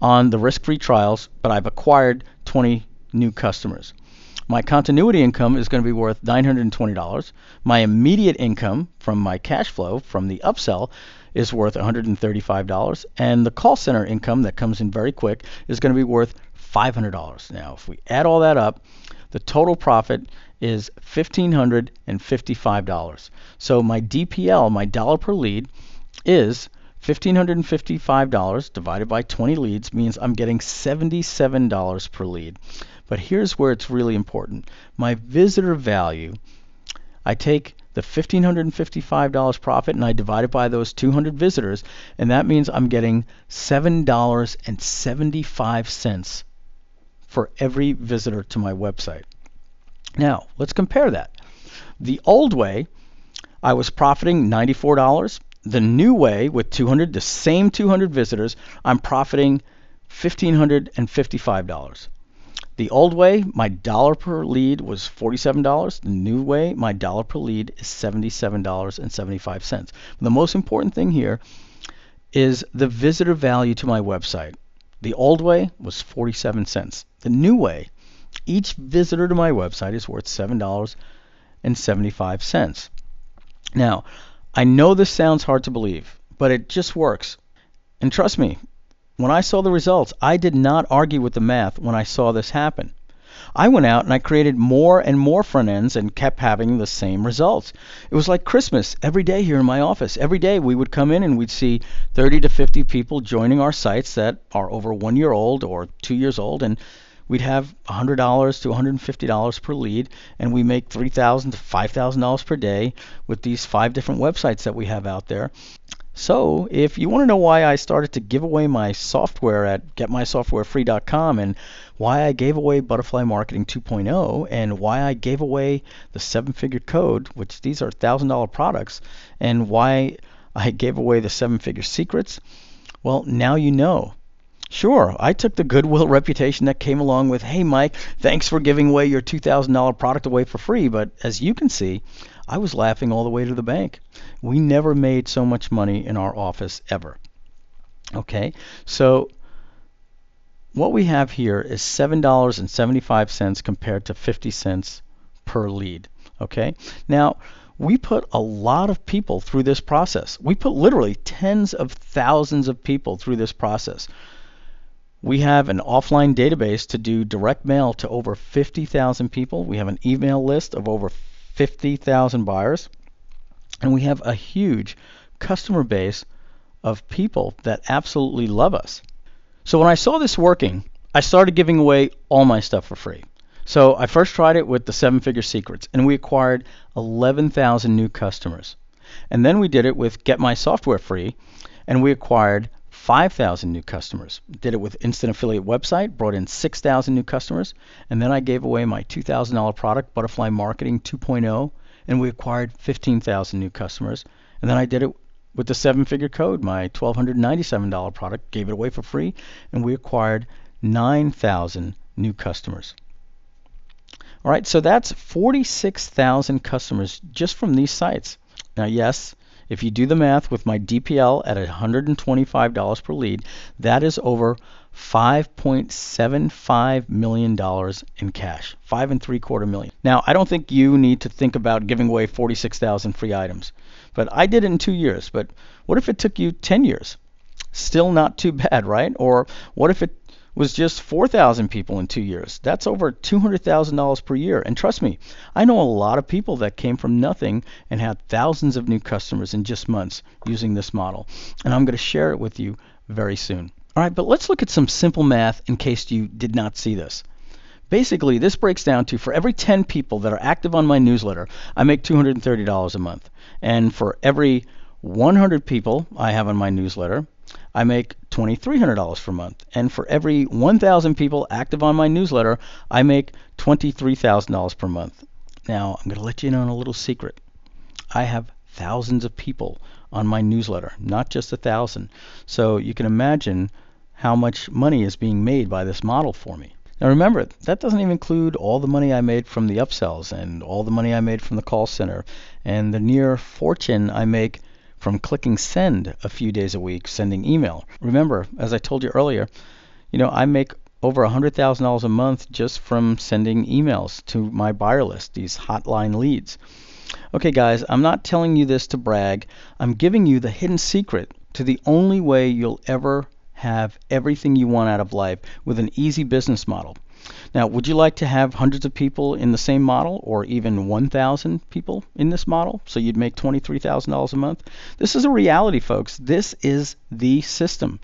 A: on the risk-free trials, but I've acquired 20 new customers. My continuity income is going to be worth $920. My immediate income from my cash flow from the upsell is worth $135. And the call center income that comes in very quick is going to be worth $500. Now, if we add all that up, the total profit is $1,555. So my DPL, my dollar per lead, is $1,555 divided by 20 leads means I'm getting $77 per lead. But here's where it's really important. My visitor value, I take the $1,555 profit and I divide it by those 200 visitors, and that means I'm getting $7.75 for every visitor to my website. Now, let's compare that. The old way, I was profiting $94. The new way, with the same 200 visitors, I'm profiting $1,555. The old way, my dollar per lead was $47. The new way, my dollar per lead is $77.75. The most important thing here is the visitor value to my website. The old way was 47 cents. The new way, each visitor to my website is worth $7.75. Now, I know this sounds hard to believe, but it just works. And trust me, when I saw the results, I did not argue with the math when I saw this happen. I went out and I created more and more front ends and kept having the same results. It was like Christmas every day here in my office. Every day we would come in and we'd see 30 to 50 people joining our sites that are over 1 year old or 2 years old, and we'd have $100 to $150 per lead, and we make $3,000 to $5,000 per day with these 5 different websites that we have out there. So if you want to know why I started to give away my software at getmysoftwarefree.com, and why I gave away Butterfly Marketing 2.0, and why I gave away the 7-figure code, which these are $1,000 products, and why I gave away the 7-figure secrets, well, now you know. Sure, I took the goodwill reputation that came along with, hey Mike, thanks for giving away your $2,000 product away for free, but as you can see, I was laughing all the way to the bank. We never made so much money in our office ever. Okay, so what we have here is $7.75 compared to 50 cents per lead. Okay, now we put a lot of people through this process. We put literally tens of thousands of people through this process. We have an offline database to do direct mail to over 50,000 people. We have an email list of over 50,000 buyers. And we have a huge customer base of people that absolutely love us. So when I saw this working, I started giving away all my stuff for free. So I first tried it with the 7-Figure Secrets, and we acquired 11,000 new customers. And then we did it with Get My Software Free, and we acquired 5,000 new customers. Did it with Instant Affiliate Website, brought in 6,000 new customers, and then I gave away my $2,000 product, Butterfly Marketing 2.0, and we acquired 15,000 new customers. And then I did it with the 7-Figure Code, my $1,297 product, gave it away for free, and we acquired 9,000 new customers. All right, so that's 46,000 customers just from these sites. Now, yes, if you do the math with my DPL at $125 per lead, that is over $5.75 million in cash, $5.75 million. Now, I don't think you need to think about giving away 46,000 free items, but I did it in 2 years. But what if it took you 10 years? Still not too bad, right? Or what if it was just 4,000 people in 2 years? That's over $200,000 per year. And trust me, I know a lot of people that came from nothing and had thousands of new customers in just months using this model. And I'm going to share it with you very soon. All right, but let's look at some simple math in case you did not see this. Basically, this breaks down to, for every 10 people that are active on my newsletter, I make $230 a month. And for every 100 people I have on my newsletter, I make $2,300 per month. And for every 1,000 people active on my newsletter, I make $23,000 per month. Now, I'm going to let you in on a little secret. I have thousands of people on my newsletter, not just 1,000. So you can imagine how much money is being made by this model for me. Now remember, that doesn't even include all the money I made from the upsells and all the money I made from the call center and the near fortune I make from clicking send a few days a week, sending email. Remember, as I told you earlier, I make over $100,000 a month just from sending emails to my buyer list, these hotline leads. Okay, guys, I'm not telling you this to brag. I'm giving you the hidden secret to the only way you'll ever have everything you want out of life with an easy business model. Now, would you like to have hundreds of people in the same model, or even 1,000 people in this model, so you'd make $23,000 a month? This is a reality, folks. This is the system.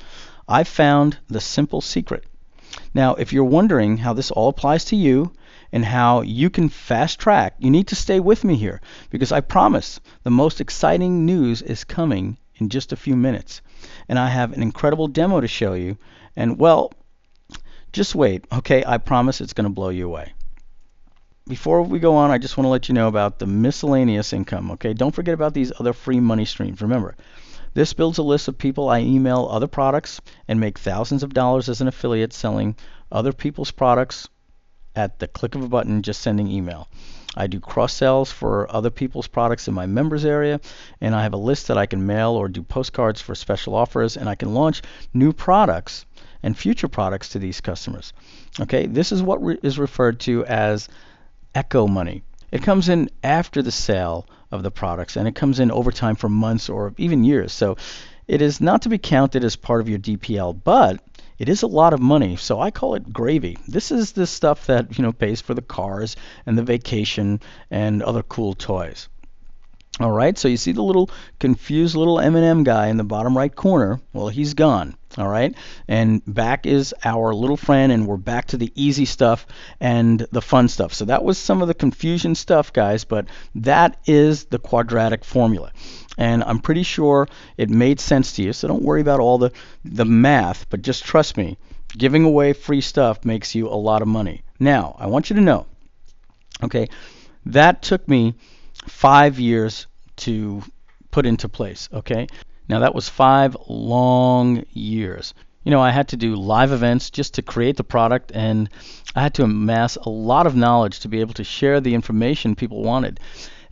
A: I found the simple secret. Now, if you're wondering how this all applies to you and how you can fast track, you need to stay with me here, because I promise the most exciting news is coming in just a few minutes. And I have an incredible demo to show you. And, well, just wait, okay? I promise it's going to blow you away. Before we go on, I just want to let you know about the miscellaneous income, okay? Don't forget about these other free money streams. Remember, this builds a list of people I email other products and make thousands of dollars as an affiliate selling other people's products at the click of a button, just sending email. I do cross-sells for other people's products in my members area, and I have a list that I can mail or do postcards for special offers, and I can launch new products and future products to these customers. Okay, this is what is referred to as echo money. It comes in after the sale of the products, and it comes in over time for months or even years. So it is not to be counted as part of your DPL, but it is a lot of money, so I call it gravy. This is the stuff that pays for the cars and the vacation and other cool toys. All right, so you see the little confused little M&M guy in the bottom right corner. Well, he's gone. All right, and back is our little friend, and we're back to the easy stuff and the fun stuff. So that was some of the confusion stuff, guys, but that is the quadratic formula. And I'm pretty sure it made sense to you, so don't worry about all the math, but just trust me, giving away free stuff makes you a lot of money. Now, I want you to know, okay, that took me 5 years to put into place, okay? Now, that was 5 long years. I had to do live events just to create the product, and I had to amass a lot of knowledge to be able to share the information people wanted.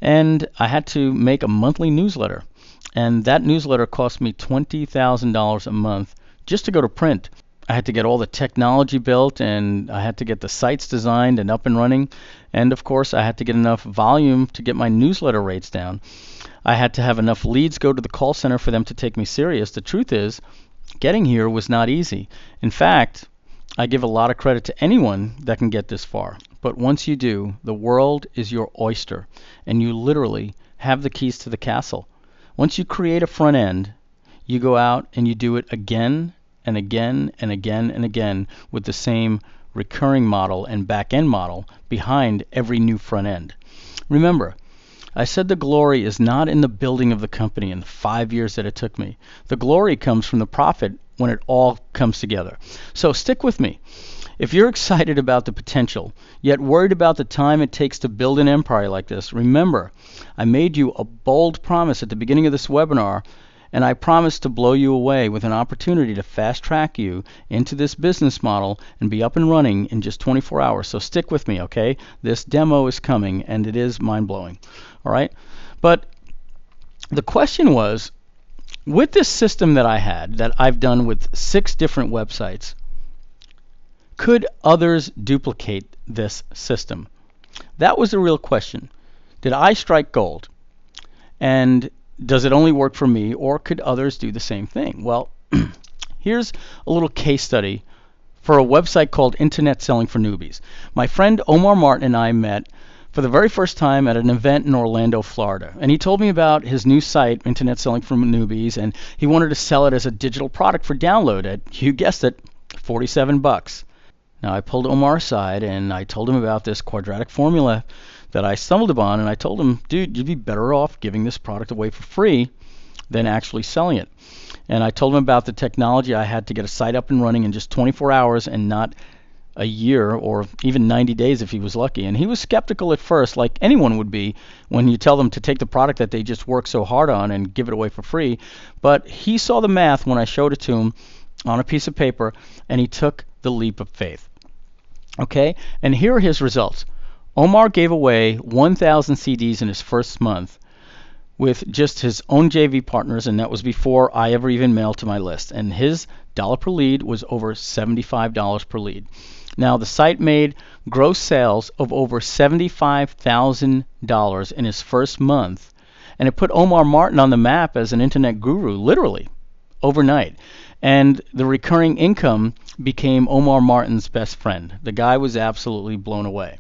A: And I had to make a monthly newsletter, and that newsletter cost me $20,000 a month just to go to print. I had to get all the technology built, and I had to get the sites designed and up and running, and of course I had to get enough volume to get my newsletter rates down. I had to have enough leads go to the call center for them to take me serious. The truth is, getting here was not easy. In fact, I give a lot of credit to anyone that can get this far. But once you do, the world is your oyster, and you literally have the keys to the castle. Once you create a front end, you go out and you do it again and again and again and again with the same recurring model and back end model behind every new front end. Remember, I said the glory is not in the building of the company in the 5 years that it took me. The glory comes from the profit when it all comes together. So stick with me. If you're excited about the potential, yet worried about the time it takes to build an empire like this, remember, I made you a bold promise at the beginning of this webinar, and I promised to blow you away with an opportunity to fast track you into this business model and be up and running in just 24 hours. So stick with me, okay? This demo is coming, and it is mind-blowing. All right? But the question was, with this system that I had, that I've done with 6 different websites, could others duplicate this system? That was the real question. Did I strike gold? And does it only work for me, or could others do the same thing? Well, here's a little case study for a website called Internet Selling for Newbies. My friend Omar Martin and I met for the very first time at an event in Orlando, Florida. And he told me about his new site, Internet Selling for Newbies, and he wanted to sell it as a digital product for download at, you guessed it, $47. Now, I pulled Omar aside and I told him about this quadratic formula that I stumbled upon, and I told him, dude, you'd be better off giving this product away for free than actually selling it. And I told him about the technology I had to get a site up and running in just 24 hours and not a year or even 90 days if he was lucky. And he was skeptical at first, like anyone would be when you tell them to take the product that they just worked so hard on and give it away for free. But he saw the math when I showed it to him on a piece of paper, and he took the leap of faith. Okay, and here are his results. Omar gave away 1,000 CDs in his first month with just his own JV partners, and that was before I ever even mailed to my list. And his dollar per lead was over $75 per lead. Now, the site made gross sales of over $75,000 in his first month, and it put Omar Martin on the map as an internet guru, literally, overnight. And the recurring income became Omar Martin's best friend. The guy was absolutely blown away.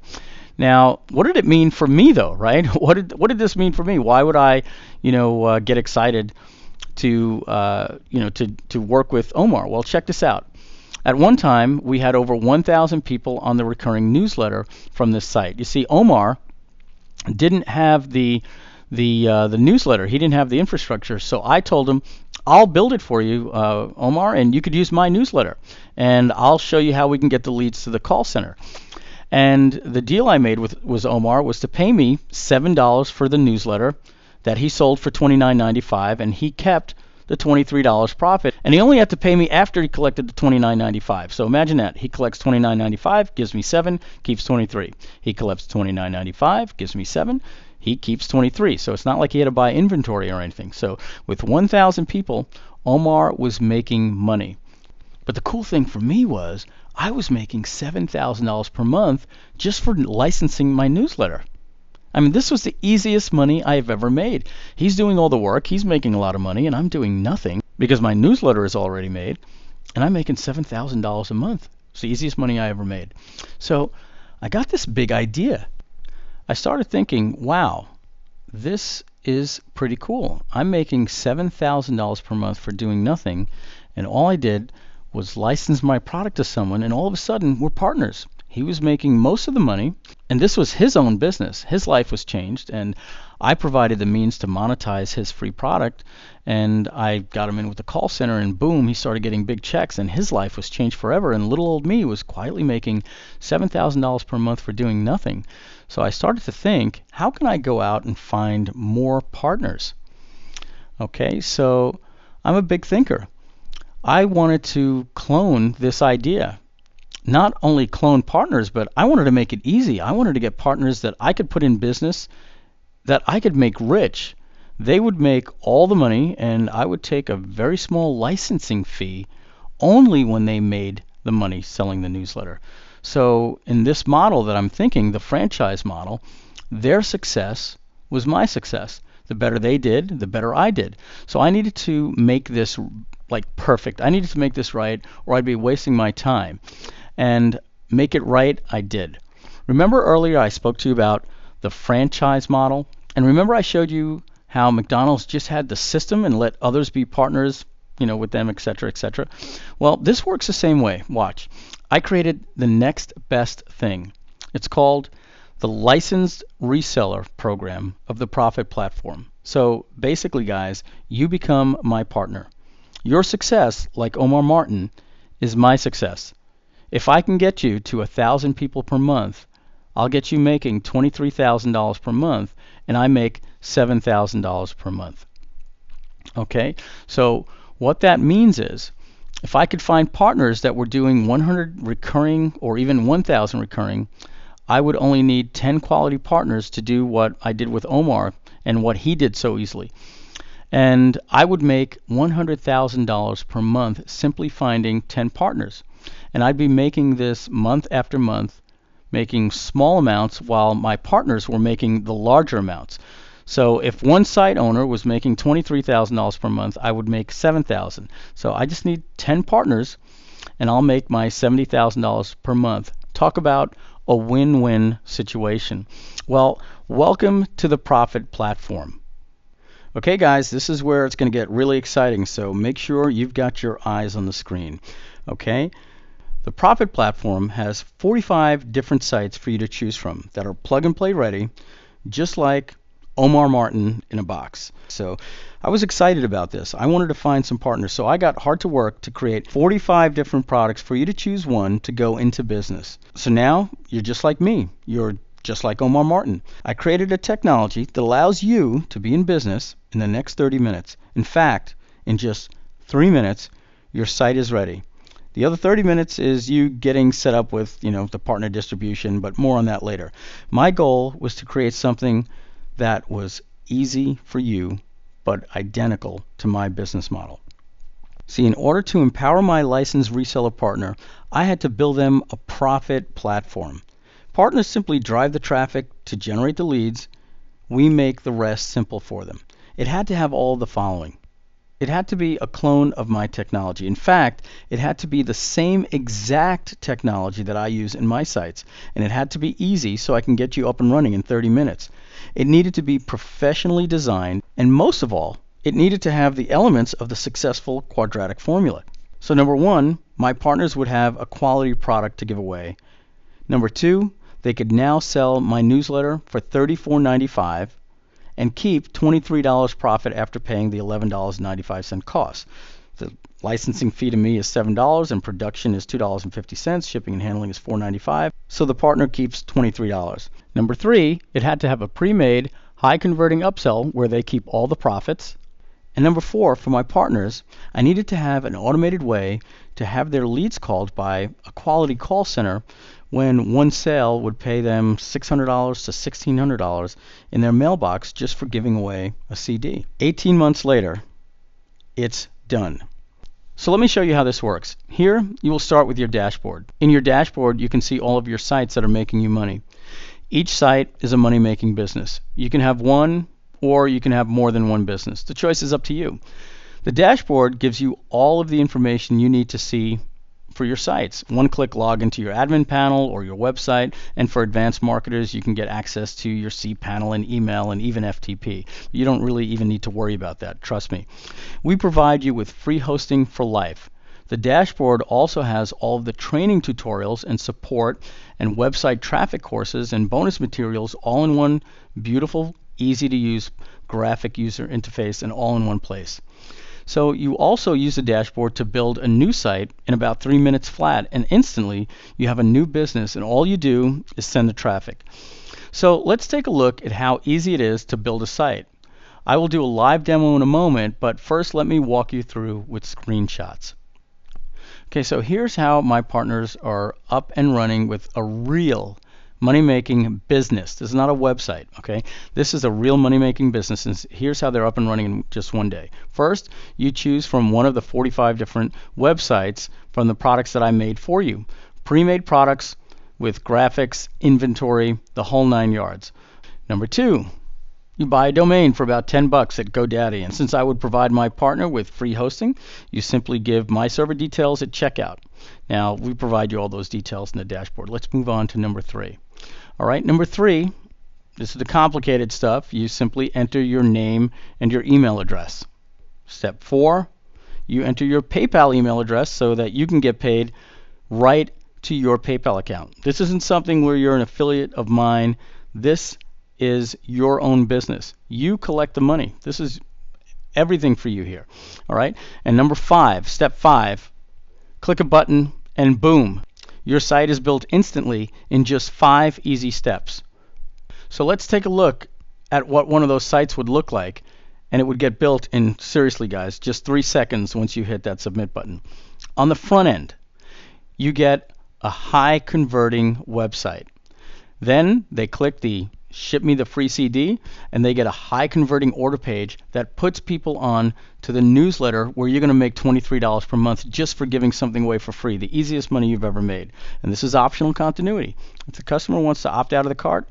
A: Now, what did it mean for me, though, right? What did this mean for me? Why would I, get excited to work with Omar? Well, check this out. At one time, we had over 1,000 people on the recurring newsletter from this site. You see, Omar didn't have the newsletter. He didn't have the infrastructure. So I told him, I'll build it for you, Omar, and you could use my newsletter. And I'll show you how we can get the leads to the call center. And the deal I made with Omar was to pay me $7 for the newsletter that he sold for $29.95, and he kept the $23 profit. And he only had to pay me after he collected the $29.95. So imagine that. He collects $29.95, gives me 7, keeps 23. He collects $29.95, gives me 7, he keeps 23. So it's not like he had to buy inventory or anything. So with 1,000 people, Omar was making money. But the cool thing for me was I was making $7,000 per month just for licensing my newsletter. I mean, this was the easiest money I have ever made. He's doing all the work, he's making a lot of money, and I'm doing nothing because my newsletter is already made, and I'm making $7,000 a month. It's the easiest money I ever made. So I got this big idea. I started thinking, wow, this is pretty cool. I'm making $7,000 per month for doing nothing, and all I did was license my product to someone, and all of a sudden we're partners. He was making most of the money, and this was his own business. His life was changed, and I provided the means to monetize his free product, and I got him in with the call center, and boom, he started getting big checks, and his life was changed forever, and little old me was quietly making $7,000 per month for doing nothing. So I started to think, how can I go out and find more partners? Okay, so I'm a big thinker. I wanted to clone this idea. Not only clone partners, but I wanted to make it easy. I wanted to get partners that I could put in business, that I could make rich. They would make all the money, and I would take a very small licensing fee only when they made the money selling the newsletter. So in this model that I'm thinking, the franchise model, their success was my success. The better they did, the better I did. So I needed to make this like perfect. I needed to make this right, or I'd be wasting my time. and make it right, I did. Remember earlier I spoke to you about the franchise model? And remember I showed you how McDonald's just had the system and let others be partners, with them, etc., etc. Well, this works the same way. Watch. I created the next best thing. It's called the licensed reseller program of the Profit Platform. So basically, guys, you become my partner. Your success, like Omar Martin, is my success. If I can get you to 1,000 people per month, I'll get you making $23,000 per month, and I make $7,000 per month. Okay, so what that means is, if I could find partners that were doing 100 recurring or even 1,000 recurring, I would only need 10 quality partners to do what I did with Omar and what he did so easily. And I would make $100,000 per month simply finding 10 partners. And I'd be making this month after month, making small amounts while my partners were making the larger amounts. So if one site owner was making $23,000 per month, I would make $7,000. So I just need 10 partners and I'll make my $70,000 per month. Talk about a win-win situation. Well, welcome to the Profit Platform. Okay, guys, this is where it's going to get really exciting, so make sure you've got your eyes on the screen. Okay? The Profit Platform has 45 different sites for you to choose from that are plug-and-play ready, just like Omar Martin in a box. So I was excited about this. I wanted to find some partners, so I got hard to work to create 45 different products for you to choose one to go into business. So now you're just like me. You're just like Omar Martin. I created a technology that allows you to be in business in the next 30 minutes. In fact, in just 3 minutes, your site is ready. The other 30 minutes is you getting set up with, the partner distribution, but more on that later. My goal was to create something that was easy for you, but identical to my business model. See, in order to empower my licensed reseller partner, I had to build them a profit platform. Partners simply drive the traffic to generate the leads. We make the rest simple for them. It had to have all the following. It had to be a clone of my technology. In fact, it had to be the same exact technology that I use in my sites. And it had to be easy so I can get you up and running in 30 minutes. It needed to be professionally designed. And most of all, it needed to have the elements of the successful quadratic formula. So number one, my partners would have a quality product to give away. Number two, they could now sell my newsletter for $34.95 and keep $23 profit after paying the $11.95 cost. The licensing fee to me is $7 and production is $2.50. Shipping and handling is $4.95. So the partner keeps $23. Number three, it had to have a pre-made, high-converting upsell where they keep all the profits. And number four, for my partners, I needed to have an automated way to have their leads called by a quality call center when one sale would pay them $600 to $1,600 in their mailbox just for giving away a CD. 18 months later, it's done. So let me show you how this works. Here, you will start with your dashboard. In your dashboard, you can see all of your sites that are making you money. Each site is a money-making business. You can have one, or you can have more than one business. The choice is up to you. The dashboard gives you all of the information you need to see for your sites. One-click log into your admin panel or your website, and for advanced marketers, you can get access to your cPanel and email and even FTP. You don't really even need to worry about that, trust me. We provide you with free hosting for life. The dashboard also has all of the training tutorials and support and website traffic courses and bonus materials all in one beautiful, easy to use graphic user interface and all in one place. So you also use the dashboard to build a new site in about 3 minutes flat, and instantly you have a new business and all you do is send the traffic. So let's take a look at how easy it is to build a site. I will do a live demo in a moment, but first let me walk you through with screenshots. Okay, so here's how my partners are up and running with a real money-making business. This is not a website, okay? This is a real money-making business, and here's how they're up and running in just one day. First, you choose from one of the 45 different websites from the products that I made for you. Pre-made products with graphics, inventory, the whole 9 yards. Number two, you buy a domain for about $10 at GoDaddy, and since I would provide my partner with free hosting, you simply give my server details at checkout. Now, we provide you all those details in the dashboard. Let's move on to number 3. All right, number 3, this is the complicated stuff. You simply enter your name and your email address. Step 4, you enter your PayPal email address so that you can get paid right to your PayPal account. This isn't something where you're an affiliate of mine. This is your own business. You collect the money. This is everything for you here. All right? And number 5, step 5, click a button and boom, your site is built instantly in just 5 easy steps. So let's take a look at what one of those sites would look like, and it would get built in, seriously guys, just 3 seconds once you hit that submit button. On the front end, you get a high converting website. Then they click the ship me the free CD, and they get a high converting order page that puts people on to the newsletter where you're going to make $23 per month just for giving something away for free, the easiest money you've ever made. And this is optional continuity. If the customer wants to opt out of the cart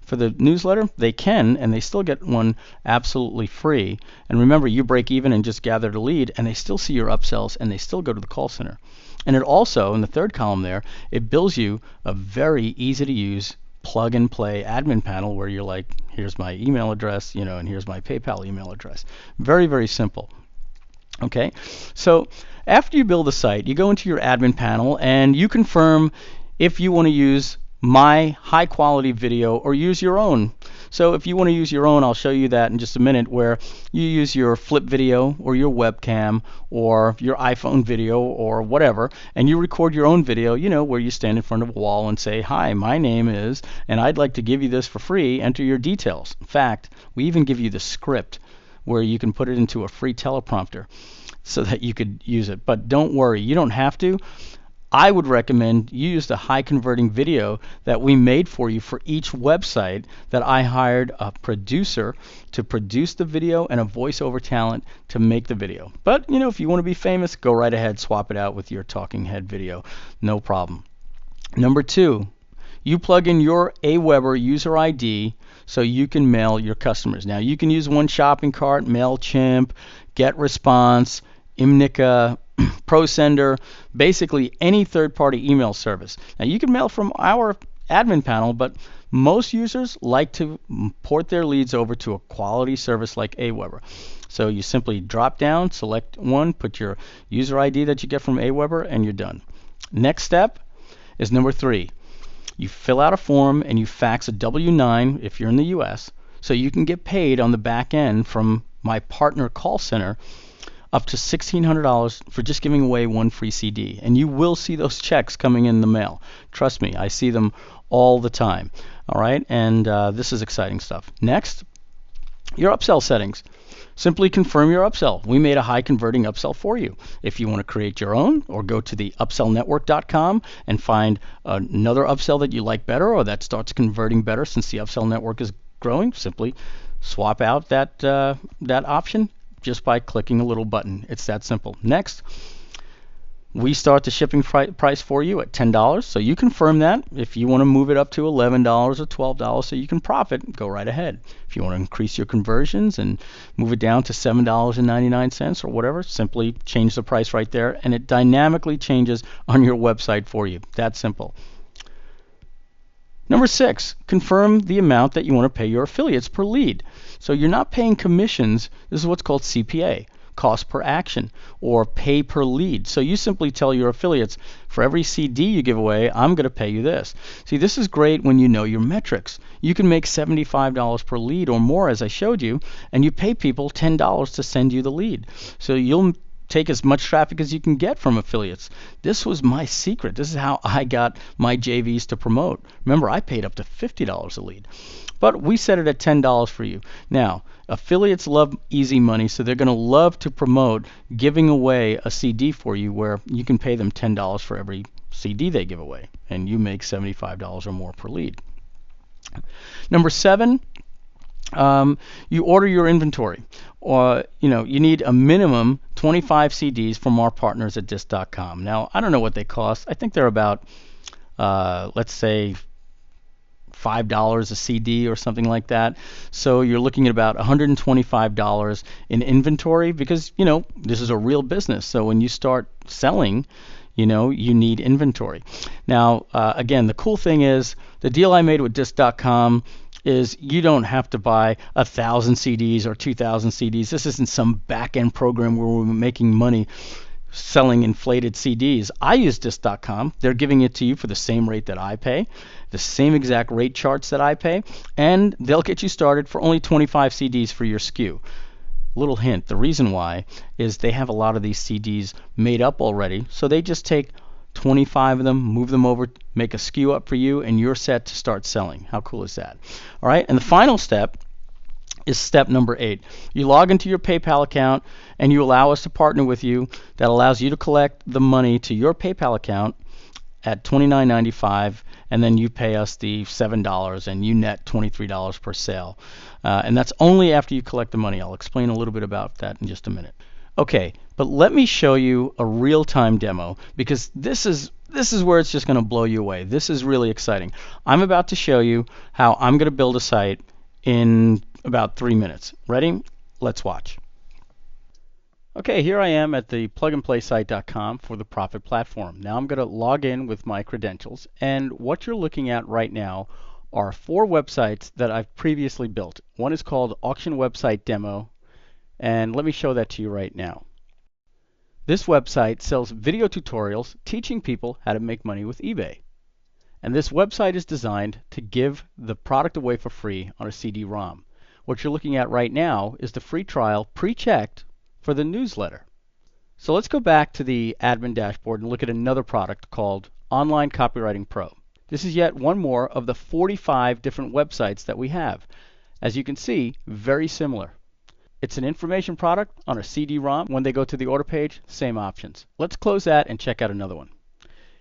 A: for the newsletter, they can, and they still get one absolutely free. And remember, you break even and just gather the lead, and they still see your upsells, and they still go to the call center. And it also, in the third column there, it builds you a very easy to use plug and play admin panel where you're like, here's my email address, and here's my PayPal email address. Very, very simple. Okay, so after you build a site, you go into your admin panel and you confirm if you want to use my high quality video or use your own. So if you want to use your own, I'll show you that in just a minute, where you use your flip video or your webcam or your iPhone video or whatever, and you record your own video, where you stand in front of a wall and say, hi, my name is, and I'd like to give you this for free, enter your details. In fact, we even give you the script where you can put it into a free teleprompter so that you could use it. But don't worry, you don't have to. I would recommend you use the high converting video that we made for you for each website, that I hired a producer to produce the video and a voiceover talent to make the video. But if you want to be famous, go right ahead, swap it out with your talking head video, no problem. Number 2, you plug in your AWeber user ID so you can mail your customers. Now you can use One Shopping Cart, MailChimp, GetResponse, Imnica, ProSender, basically any third-party email service. Now you can mail from our admin panel, but most users like to port their leads over to a quality service like AWeber. So you simply drop down, select one, put your user ID that you get from AWeber, and you're done. Next step is number 3. You fill out a form and you fax a W-9 if you're in the US, so you can get paid on the back end from my partner call center up to $1,600 for just giving away one free CD. And you will see those checks coming in the mail. Trust me, I see them all the time. All right, and this is exciting stuff. Next, your upsell settings. Simply confirm your upsell. We made a high converting upsell for you. If you want to create your own, or go to the upsellnetwork.com and find another upsell that you like better or that starts converting better since the upsell network is growing, simply swap out that option just by clicking a little button. It's that simple. Next, we start the shipping price for you at $10. So you confirm that. If you want to move it up to $11 or $12 so you can profit, go right ahead. If you want to increase your conversions and move it down to $7.99 or whatever, simply change the price right there, and it dynamically changes on your website for you. That simple. Number 6, confirm the amount that you want to pay your affiliates per lead. So you're not paying commissions. This is what's called CPA, cost per action, or pay per lead. So you simply tell your affiliates, for every CD you give away, I'm going to pay you this. See, this is great when you know your metrics. You can make $75 per lead or more, as I showed you, and you pay people $10 to send you the lead. So you'll take as much traffic as you can get from affiliates. This was my secret. This is how I got my JVs to promote. Remember, I paid up to $50 a lead. But we set it at $10 for you. Now, affiliates love easy money, so they're going to love to promote giving away a CD for you where you can pay them $10 for every CD they give away, and you make $75 or more per lead. Number 7, you order your inventory. Or you need a minimum 25 CDs from our partners at disc.com. Now, I don't know what they cost. I think they're about, let's say, $5 a CD or something like that. So you're looking at about $125 in inventory, because this is a real business. So when you start selling, you need inventory. Now, again, the cool thing is the deal I made with disc.com is you don't have to buy 1,000 CDs or 2,000 CDs. This isn't some back-end program where we're making money selling inflated CDs. I use disc.com. They're giving it to you for the same rate that I pay, the same exact rate charts that I pay, and they'll get you started for only 25 CDs for your SKU. Little hint, the reason why is they have a lot of these CDs made up already, so they just take 25 of them, move them over, make a SKU up for you, and you're set to start selling. How cool is that? All right, and the final step is step number 8. You log into your PayPal account and you allow us to partner with you. That allows you to collect the money to your PayPal account at $29.95, and then you pay us the $7 and you net $23 per sale. And that's only after you collect the money. I'll explain a little bit about that in just a minute. Okay, but let me show you a real-time demo, because this is where it's just going to blow you away. This is really exciting. I'm about to show you how I'm going to build a site in about 3 minutes. Ready? Let's watch. Okay, here I am at the plugandplaysite.com for the Profit platform. Now I'm going to log in with my credentials, and what you're looking at right now are 4 websites that I've previously built. One is called Auction Website Demo, and let me show that to you right now. This website sells video tutorials teaching people how to make money with eBay. And this website is designed to give the product away for free on a CD-ROM. What you're looking at right now is the free trial pre-checked for the newsletter. So let's go back to the admin dashboard and look at another product called Online Copywriting Pro. This is yet one more of the 45 different websites that we have. As you can see, very similar. It's an information product on a CD-ROM. When they go to the order page, same options. Let's close that and check out another one.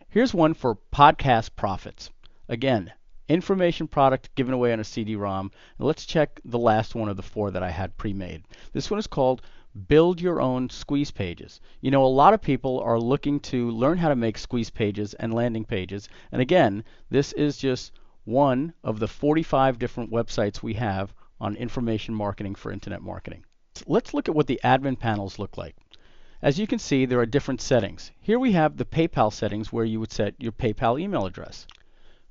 A: Here's one for podcast profits. Again, information product given away on a CD-ROM. And let's check the last one of the 4 that I had pre-made. This one is called Build Your Own Squeeze Pages. A lot of people are looking to learn how to make squeeze pages and landing pages. And again, this is just one of the 45 different websites we have on information marketing for internet marketing. Let's look at what the admin panels look like. As you can see, there are different settings. Here we have the PayPal settings where you would set your PayPal email address.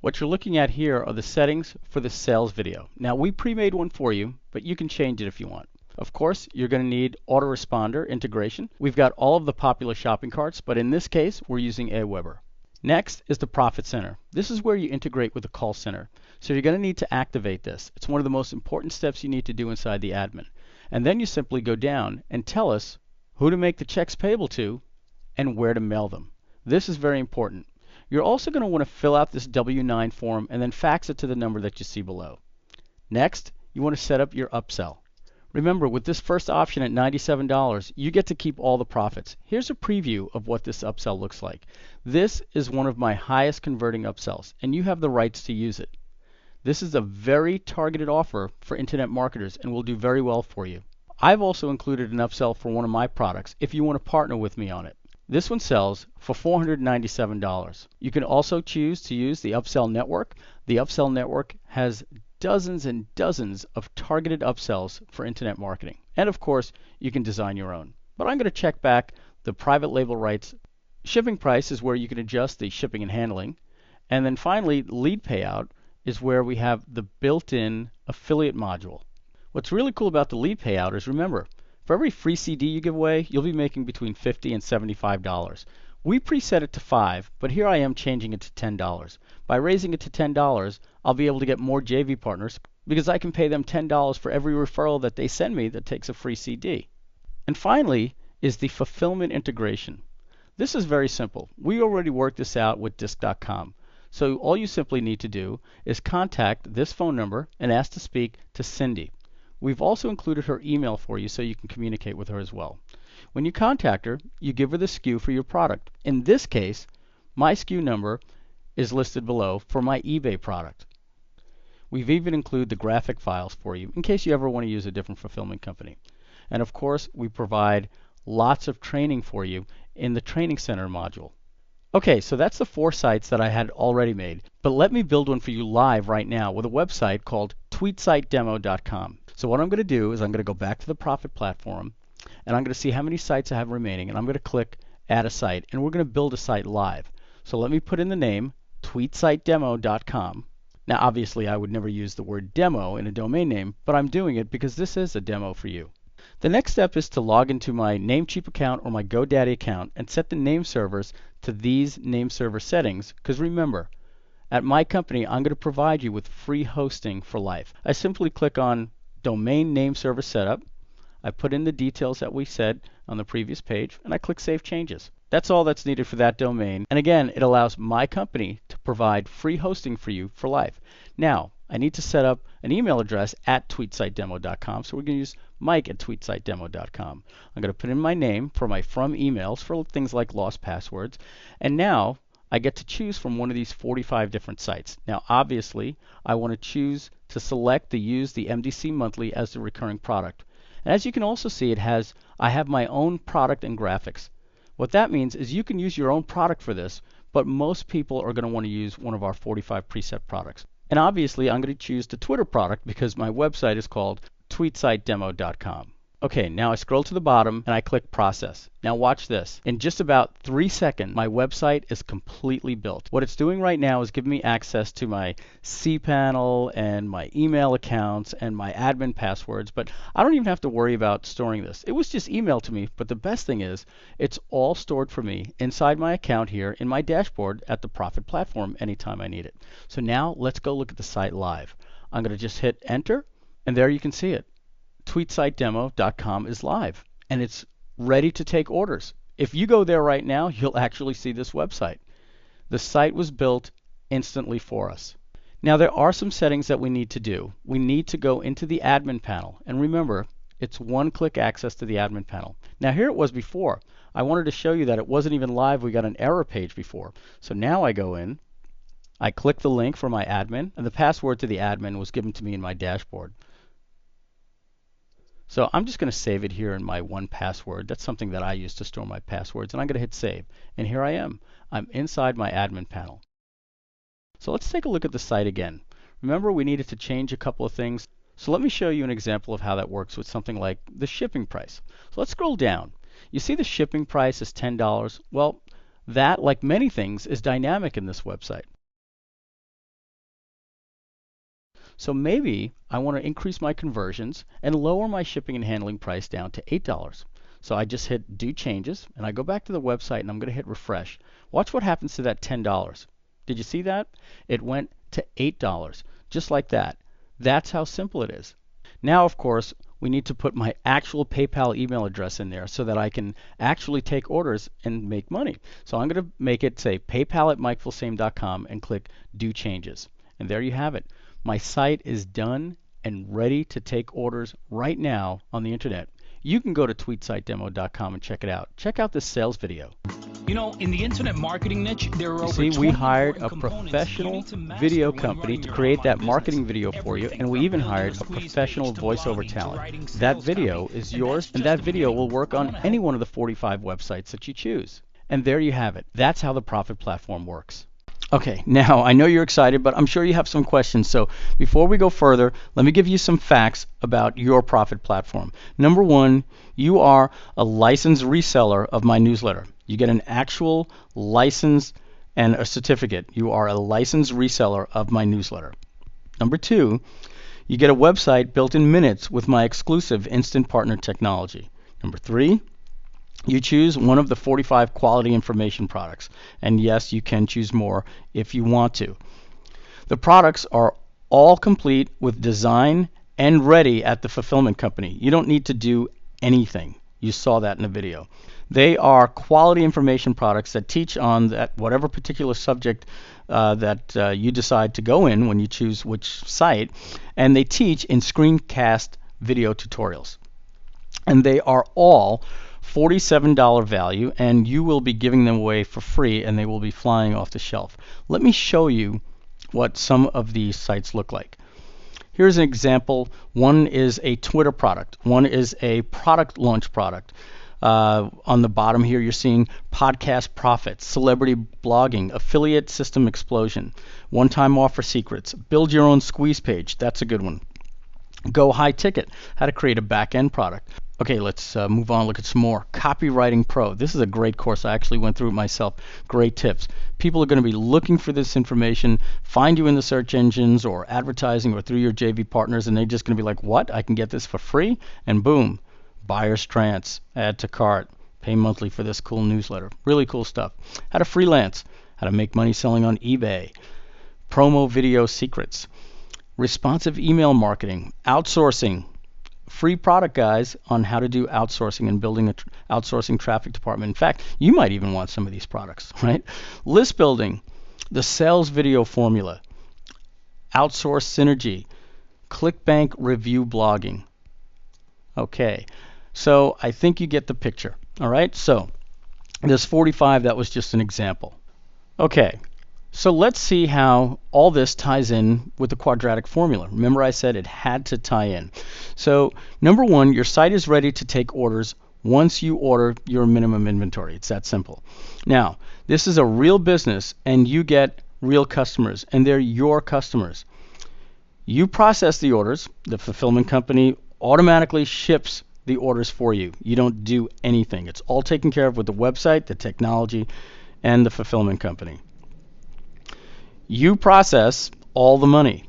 A: What you're looking at here are the settings for the sales video. Now, we pre-made one for you, but you can change it if you want. Of course, you're going to need autoresponder integration. We've got all of the popular shopping carts, but in this case, we're using Aweber. Next is the Profit Center. This is where you integrate with the call center. So you're going to need to activate this. It's one of the most important steps you need to do inside the admin. And then you simply go down and tell us who to make the checks payable to and where to mail them. This is very important. You're also going to want to fill out this W-9 form and then fax it to the number that you see below. Next, you want to set up your upsell. Remember, with this first option at $97, you get to keep all the profits. Here's a preview of what this upsell looks like. This is one of my highest converting upsells, and you have the rights to use it. This is a very targeted offer for internet marketers and will do very well for you. I've also included an upsell for one of my products if you want to partner with me on it. This one sells for $497. You can also choose to use the Upsell Network. The Upsell Network has dozens and dozens of targeted upsells for internet marketing. And of course, you can design your own. But I'm going to check back the private label rights. Shipping price is where you can adjust the shipping and handling. And then finally, lead payout is where we have the built-in affiliate module. What's really cool about the lead payout is, remember, for every free CD you give away, you'll be making between $50 and $75. We preset it to $5, but here I am changing it to $10. By raising it to $10, I'll be able to get more JV partners because I can pay them $10 for every referral that they send me that takes a free CD. And finally is the fulfillment integration. This is very simple. We already worked this out with disc.com. So all you simply need to do is contact this phone number and ask to speak to Cindy. We've also included her email for you so you can communicate with her as well. When you contact her, you give her the SKU for your product. In this case, my SKU number is listed below for my eBay product. We've even included the graphic files for you in case you ever want to use a different fulfillment company. And of course, we provide lots of training for you in the Training Center module. Okay, so that's the 4 sites that I had already made, but let me build one for you live right now with a website called tweetsitedemo.com. So what I'm going to do is I'm going to go back to the Profit platform, and I'm going to see how many sites I have remaining, and I'm going to click add a site, and we're going to build a site live. So let me put in the name, tweetsitedemo.com. Now obviously I would never use the word demo in a domain name, but I'm doing it because this is a demo for you. The next step is to log into my Namecheap account or my GoDaddy account and set the name servers to these name server settings, because remember, at my company I'm going to provide you with free hosting for life. I simply click on Domain Name Server Setup. I put in the details that we said on the previous page, and I click Save Changes. That's all that's needed for that domain. And again, it allows my company to provide free hosting for you for life. Now, I need to set up an email address at tweetsitedemo.com, so we're going to use Mike at tweetsitedemo.com. I'm going to put in my name for my from emails for things like lost passwords, and now I get to choose from one of these 45 different sites. Now, obviously, I want to choose to select the use the MDC monthly as the recurring product. And as you can also see, I have my own product and graphics. What that means is you can use your own product for this, but most people are going to want to use one of our 45 preset products. And obviously, I'm going to choose the Twitter product because my website is called tweetsitedemo.com. Okay, now I scroll to the bottom and I click Process. Now watch this. In just about 3 seconds, my website is completely built. What it's doing right now is giving me access to my cPanel and my email accounts and my admin passwords, but I don't even have to worry about storing this. It was just emailed to me, but the best thing is it's all stored for me inside my account here in my dashboard at the Profit Platform anytime I need it. So now let's go look at the site live. I'm going to just hit Enter, and there you can see it. tweetsitedemo.com is live and it's ready to take orders. If you go there right now, you'll actually see this website. The site was built instantly for us. Now there are some settings that we need to do. We need to go into the admin panel, and remember, it's one-click access to the admin panel. Now here it was before. I wanted to show you that it wasn't even live. We got an error page before. So now I go in, I click the link for my admin, and the password to the admin was given to me in my dashboard. So I'm just going to save it here in my 1Password. That's something that I use to store my passwords, and I'm going to hit Save. And here I am. I'm inside my admin panel. So let's take a look at the site again. Remember, we needed to change a couple of things. So let me show you an example of how that works with something like the shipping price. So let's scroll down. You see the shipping price is $10. Well, that, like many things, is dynamic in this website. So maybe I want to increase my conversions and lower my shipping and handling price down to $8. So I just hit Do Changes, and I go back to the website, and I'm going to hit Refresh. Watch what happens to that $10. Did you see that? It went to $8, just like that. That's how simple it is. Now, of course, we need to put my actual PayPal email address in there so that I can actually take orders and make money. So I'm going to make it say paypal@mikefilsaime.com and click Do Changes. And there you have it. My site is done and ready to take orders right now on the internet. You can go to tweetsitedemo.com and check it out. Check out this sales video.
C: You know, in the internet marketing niche, there are over
A: See, we
C: 20
A: hired a
C: important components
A: professional
C: you need to master
A: video
C: when
A: company
C: running
A: to
C: your
A: create that
C: online
A: marketing
C: business.
A: video for you,
C: Everything
A: and we
C: from
A: even
C: building
A: hired
C: a
A: a
C: squeeze
A: professional
C: page to
A: voiceover
C: blogging to
A: talent.
C: writing
A: That
C: sales
A: video
C: copy.
A: is
C: And
A: yours,
C: that's
A: and
C: just
A: that
C: the
A: video
C: beginning.
A: will work
C: I
A: on
C: wanna
A: any
C: help
A: one of the 45 websites that you choose. And there you have it. That's how the Profit Platform works. Okay, now I know you're excited, but I'm sure you have some questions. So before we go further, let me give you some facts about your Profit Platform. Number one, you are a licensed reseller of my newsletter. You get an actual license and a certificate. You are a licensed reseller of my newsletter. Number two, you get a website built in minutes with my exclusive Instant Partner technology. Number three, you choose one of the 45 quality information products. And yes, you can choose more if you want to. The products are all complete with design and ready at the fulfillment company. You don't need to do anything. You saw that in the video. They are quality information products that teach on that whatever particular subject that you decide to go in when you choose which site, and they teach in screencast video tutorials. And they are all $47 value, and you will be giving them away for free, and they will be flying off the shelf. Let me show you what some of these sites look like. Here's an example. One is a Twitter product. One is a product launch product. On the bottom here, you're seeing podcast profits, celebrity blogging, affiliate system explosion, one-time offer secrets, build your own squeeze page. That's a good one. Go high ticket, how to create a back-end product. Okay, let's move on, look at some more. Copywriting Pro. This is a great course. I actually went through it myself. Great tips. People are going to be looking for this information, find you in the search engines or advertising or through your JV partners, and they're just going to be like, what? I can get this for free? And boom, buyer's trance, add to cart, pay monthly for this cool newsletter. Really cool stuff. How to freelance, how to make money selling on eBay, promo video secrets, responsive email marketing, outsourcing, free product guides on how to do outsourcing and building an outsourcing traffic department. In fact, you might even want some of these products, right? List building, the sales video formula, outsource synergy, ClickBank review blogging. Okay, so I think you get the picture. All right, so there's 45. That was just an example. Okay, so let's see how all this ties in with the quadratic formula. Remember I said it had to tie in. So number one, your site is ready to take orders once you order your minimum inventory. It's that simple. Now, this is a real business and you get real customers and they're your customers. You process the orders. The fulfillment company automatically ships the orders for you. You don't do anything. It's all taken care of with the website, the technology, and the fulfillment company. You process all the money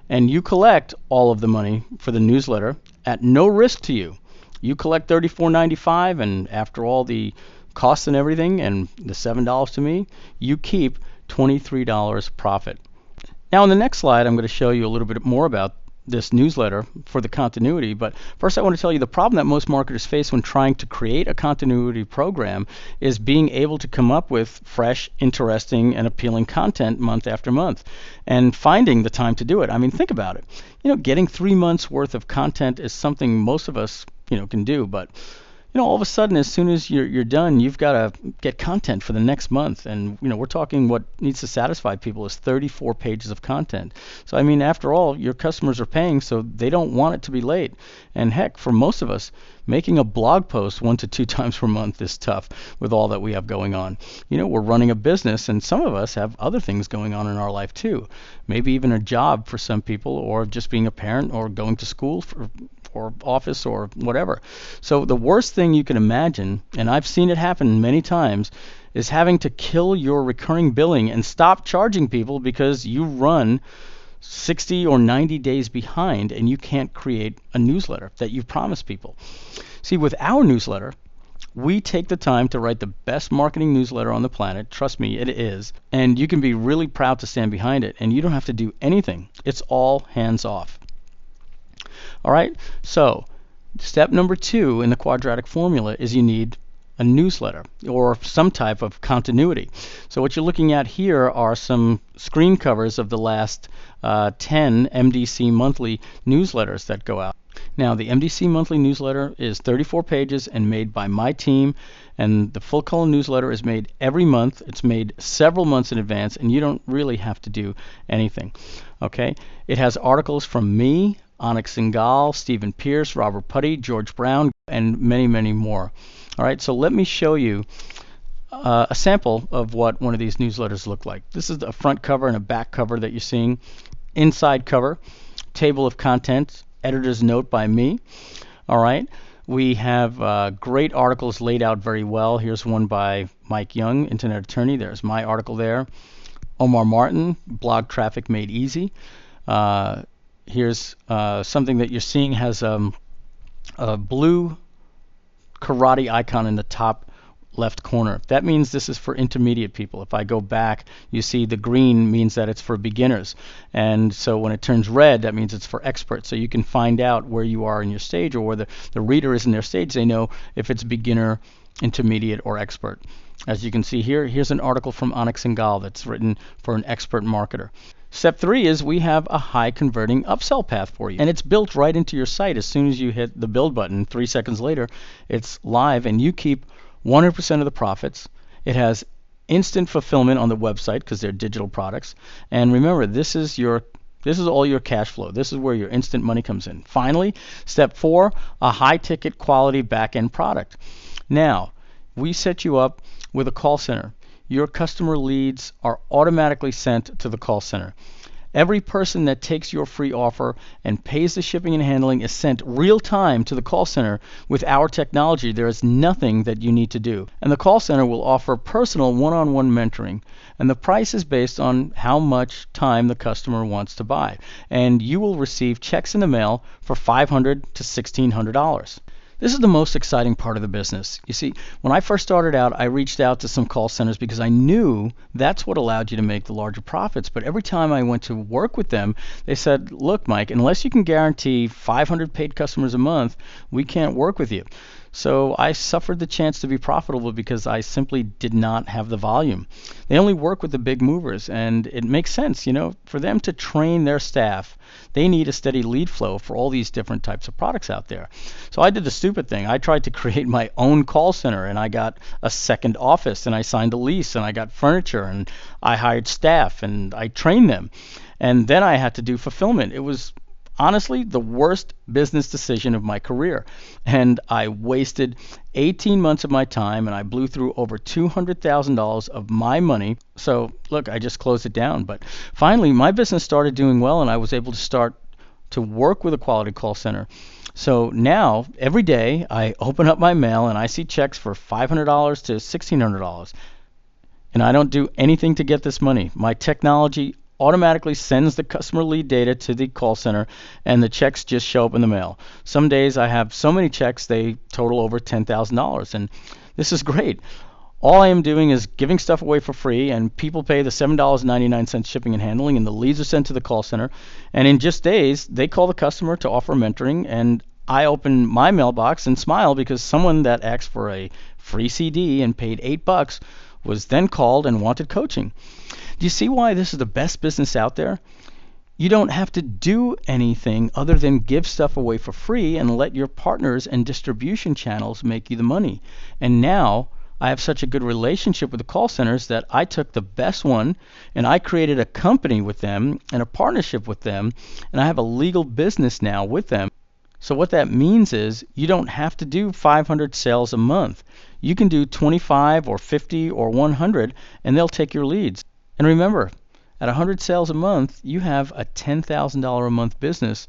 A: and you collect all of the money for the newsletter at no risk to you. You collect $34.95, and after all the costs and everything and the $7 to me, you keep $23 profit. Now in the next slide I'm going to show you a little bit more about this newsletter for the continuity, but first I want to tell you the problem that most marketers face when trying to create a continuity program is being able to come up with fresh, interesting, and appealing content month after month and finding the time to do it. I mean, think about it. Getting 3 months worth of content is something most of us, can do, but all of a sudden, as soon as you're done, you've got to get content for the next month. And, we're talking what needs to satisfy people is 34 pages of content. So, I mean, after all, your customers are paying, so they don't want it to be late. And heck, for most of us, making a blog post 1 to 2 times per month is tough with all that we have going on. We're running a business, and some of us have other things going on in our life too. Maybe even a job for some people, or just being a parent, or going to school or office or whatever. So the worst thing you can imagine, and I've seen it happen many times, is having to kill your recurring billing and stop charging people because you run 60 or 90 days behind and you can't create a newsletter that you've promised people. See, with our newsletter, we take the time to write the best marketing newsletter on the planet. Trust me, it is. And you can be really proud to stand behind it, and you don't have to do anything. It's all hands off. All right, so step number 2 in the quadratic formula is you need a newsletter or some type of continuity. So what you're looking at here are some screen covers of the last 10 MDC monthly newsletters that go out. Now, the MDC monthly newsletter is 34 pages and made by my team, and the full color newsletter is made every month. It's made several months in advance, and you don't really have to do anything. Okay, it has articles from me, Onyx Singal, Stephen Pierce, Robert Putty, George Brown, and many, many more. All right, so let me show you a sample of what one of these newsletters look like. This is a front cover and a back cover that you're seeing. Inside cover, table of contents, editor's note by me. All right, we have great articles laid out very well. Here's one by Mike Young, Internet Attorney. There's my article there. Omar Martin, Blog Traffic Made Easy. Here's something that you're seeing has a blue karate icon in the top left corner. That means this is for intermediate people. If I go back, you see the green means that it's for beginners. And so when it turns red, that means it's for experts. So you can find out where you are in your stage or where the reader is in their stage. They know if it's beginner, intermediate, or expert. As you can see here, here's an article from Onyx Singal that's written for an expert marketer. Step 3 is we have a high converting upsell path for you, and it's built right into your site. As soon as you hit the build button, 3 seconds later, it's live, and you keep 100% of the profits. It has instant fulfillment on the website because they're digital products. And remember, this is all your cash flow. This is where your instant money comes in. Finally, step 4, a high ticket quality back-end product. Now, we set you up with a call center. Your customer leads are automatically sent to the call center. Every person that takes your free offer and pays the shipping and handling is sent real time to the call center with our technology. There is nothing that you need to do. And the call center will offer personal one-on-one mentoring. And the price is based on how much time the customer wants to buy. And you will receive checks in the mail for $500 to $1,600. This is the most exciting part of the business. You see, when I first started out, I reached out to some call centers because I knew that's what allowed you to make the larger profits. But every time I went to work with them, they said, look, Mike, unless you can guarantee 500 paid customers a month, we can't work with you. So I suffered the chance to be profitable because I simply did not have the volume. They only work with the big movers, and it makes sense, for them to train their staff. They need a steady lead flow for all these different types of products out there. So I did the stupid thing. I tried to create my own call center, and I got a second office, and I signed a lease, and I got furniture, and I hired staff, and I trained them. And then I had to do fulfillment. It was honestly the worst business decision of my career, and I wasted 18 months of my time, and I blew through over $200,000 of my money. So look, I just closed it down. But finally my business started doing well, and I was able to start to work with a quality call center. So now every day I open up my mail and I see checks for $500 to $1,600, and I don't do anything to get this money. My technology automatically sends the customer lead data to the call center, and the checks just show up in the mail. Some days I have so many checks they total over $10,000, and this is great. All I am doing is giving stuff away for free, and people pay the $7.99 shipping and handling, and the leads are sent to the call center, and in just days they call the customer to offer mentoring, and I open my mailbox and smile because someone that asked for a free CD and paid $8 was then called and wanted coaching. Do you see why this is the best business out there? You don't have to do anything other than give stuff away for free and let your partners and distribution channels make you the money. And now I have such a good relationship with the call centers that I took the best one and I created a company with them and a partnership with them, and I have a legal business now with them. So what that means is you don't have to do 500 sales a month. You can do 25 or 50 or 100, and they'll take your leads. And remember, at 100 sales a month, you have a $10,000 a month business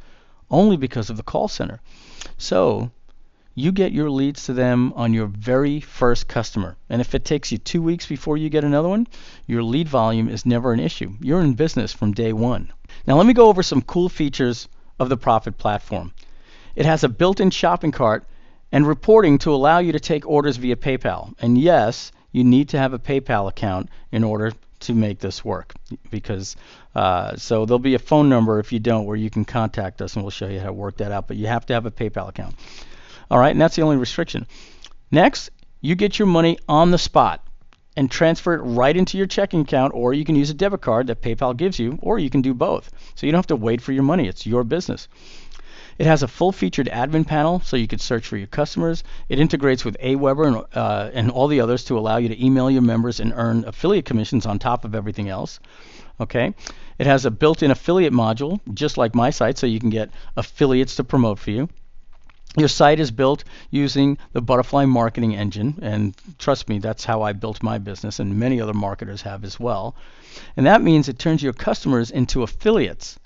A: only because of the call center. So you get your leads to them on your very first customer. And if it takes you 2 weeks before you get another one, your lead volume is never an issue. You're in business from day one. Now let me go over some cool features of the Profit platform. It has a built-in shopping cart and reporting to allow you to take orders via PayPal. And yes, you need to have a PayPal account in order to make this work, because so there'll be a phone number if you don't where you can contact us, and we'll show you how to work that out, but you have to have a PayPal account. All right, and that's the only restriction. Next, you get your money on the spot and transfer it right into your checking account, or you can use a debit card that PayPal gives you, or you can do both. So you don't have to wait for your money. It's your business. It has a full-featured admin panel, so you can search for your customers. It integrates with Aweber and all the others to allow you to email your members and earn affiliate commissions on top of everything else. Okay. It has a built-in affiliate module, just like my site, so you can get affiliates to promote for you. Your site is built using the Butterfly marketing engine, and trust me, that's how I built my business, and many other marketers have as well. And that means it turns your customers into affiliates.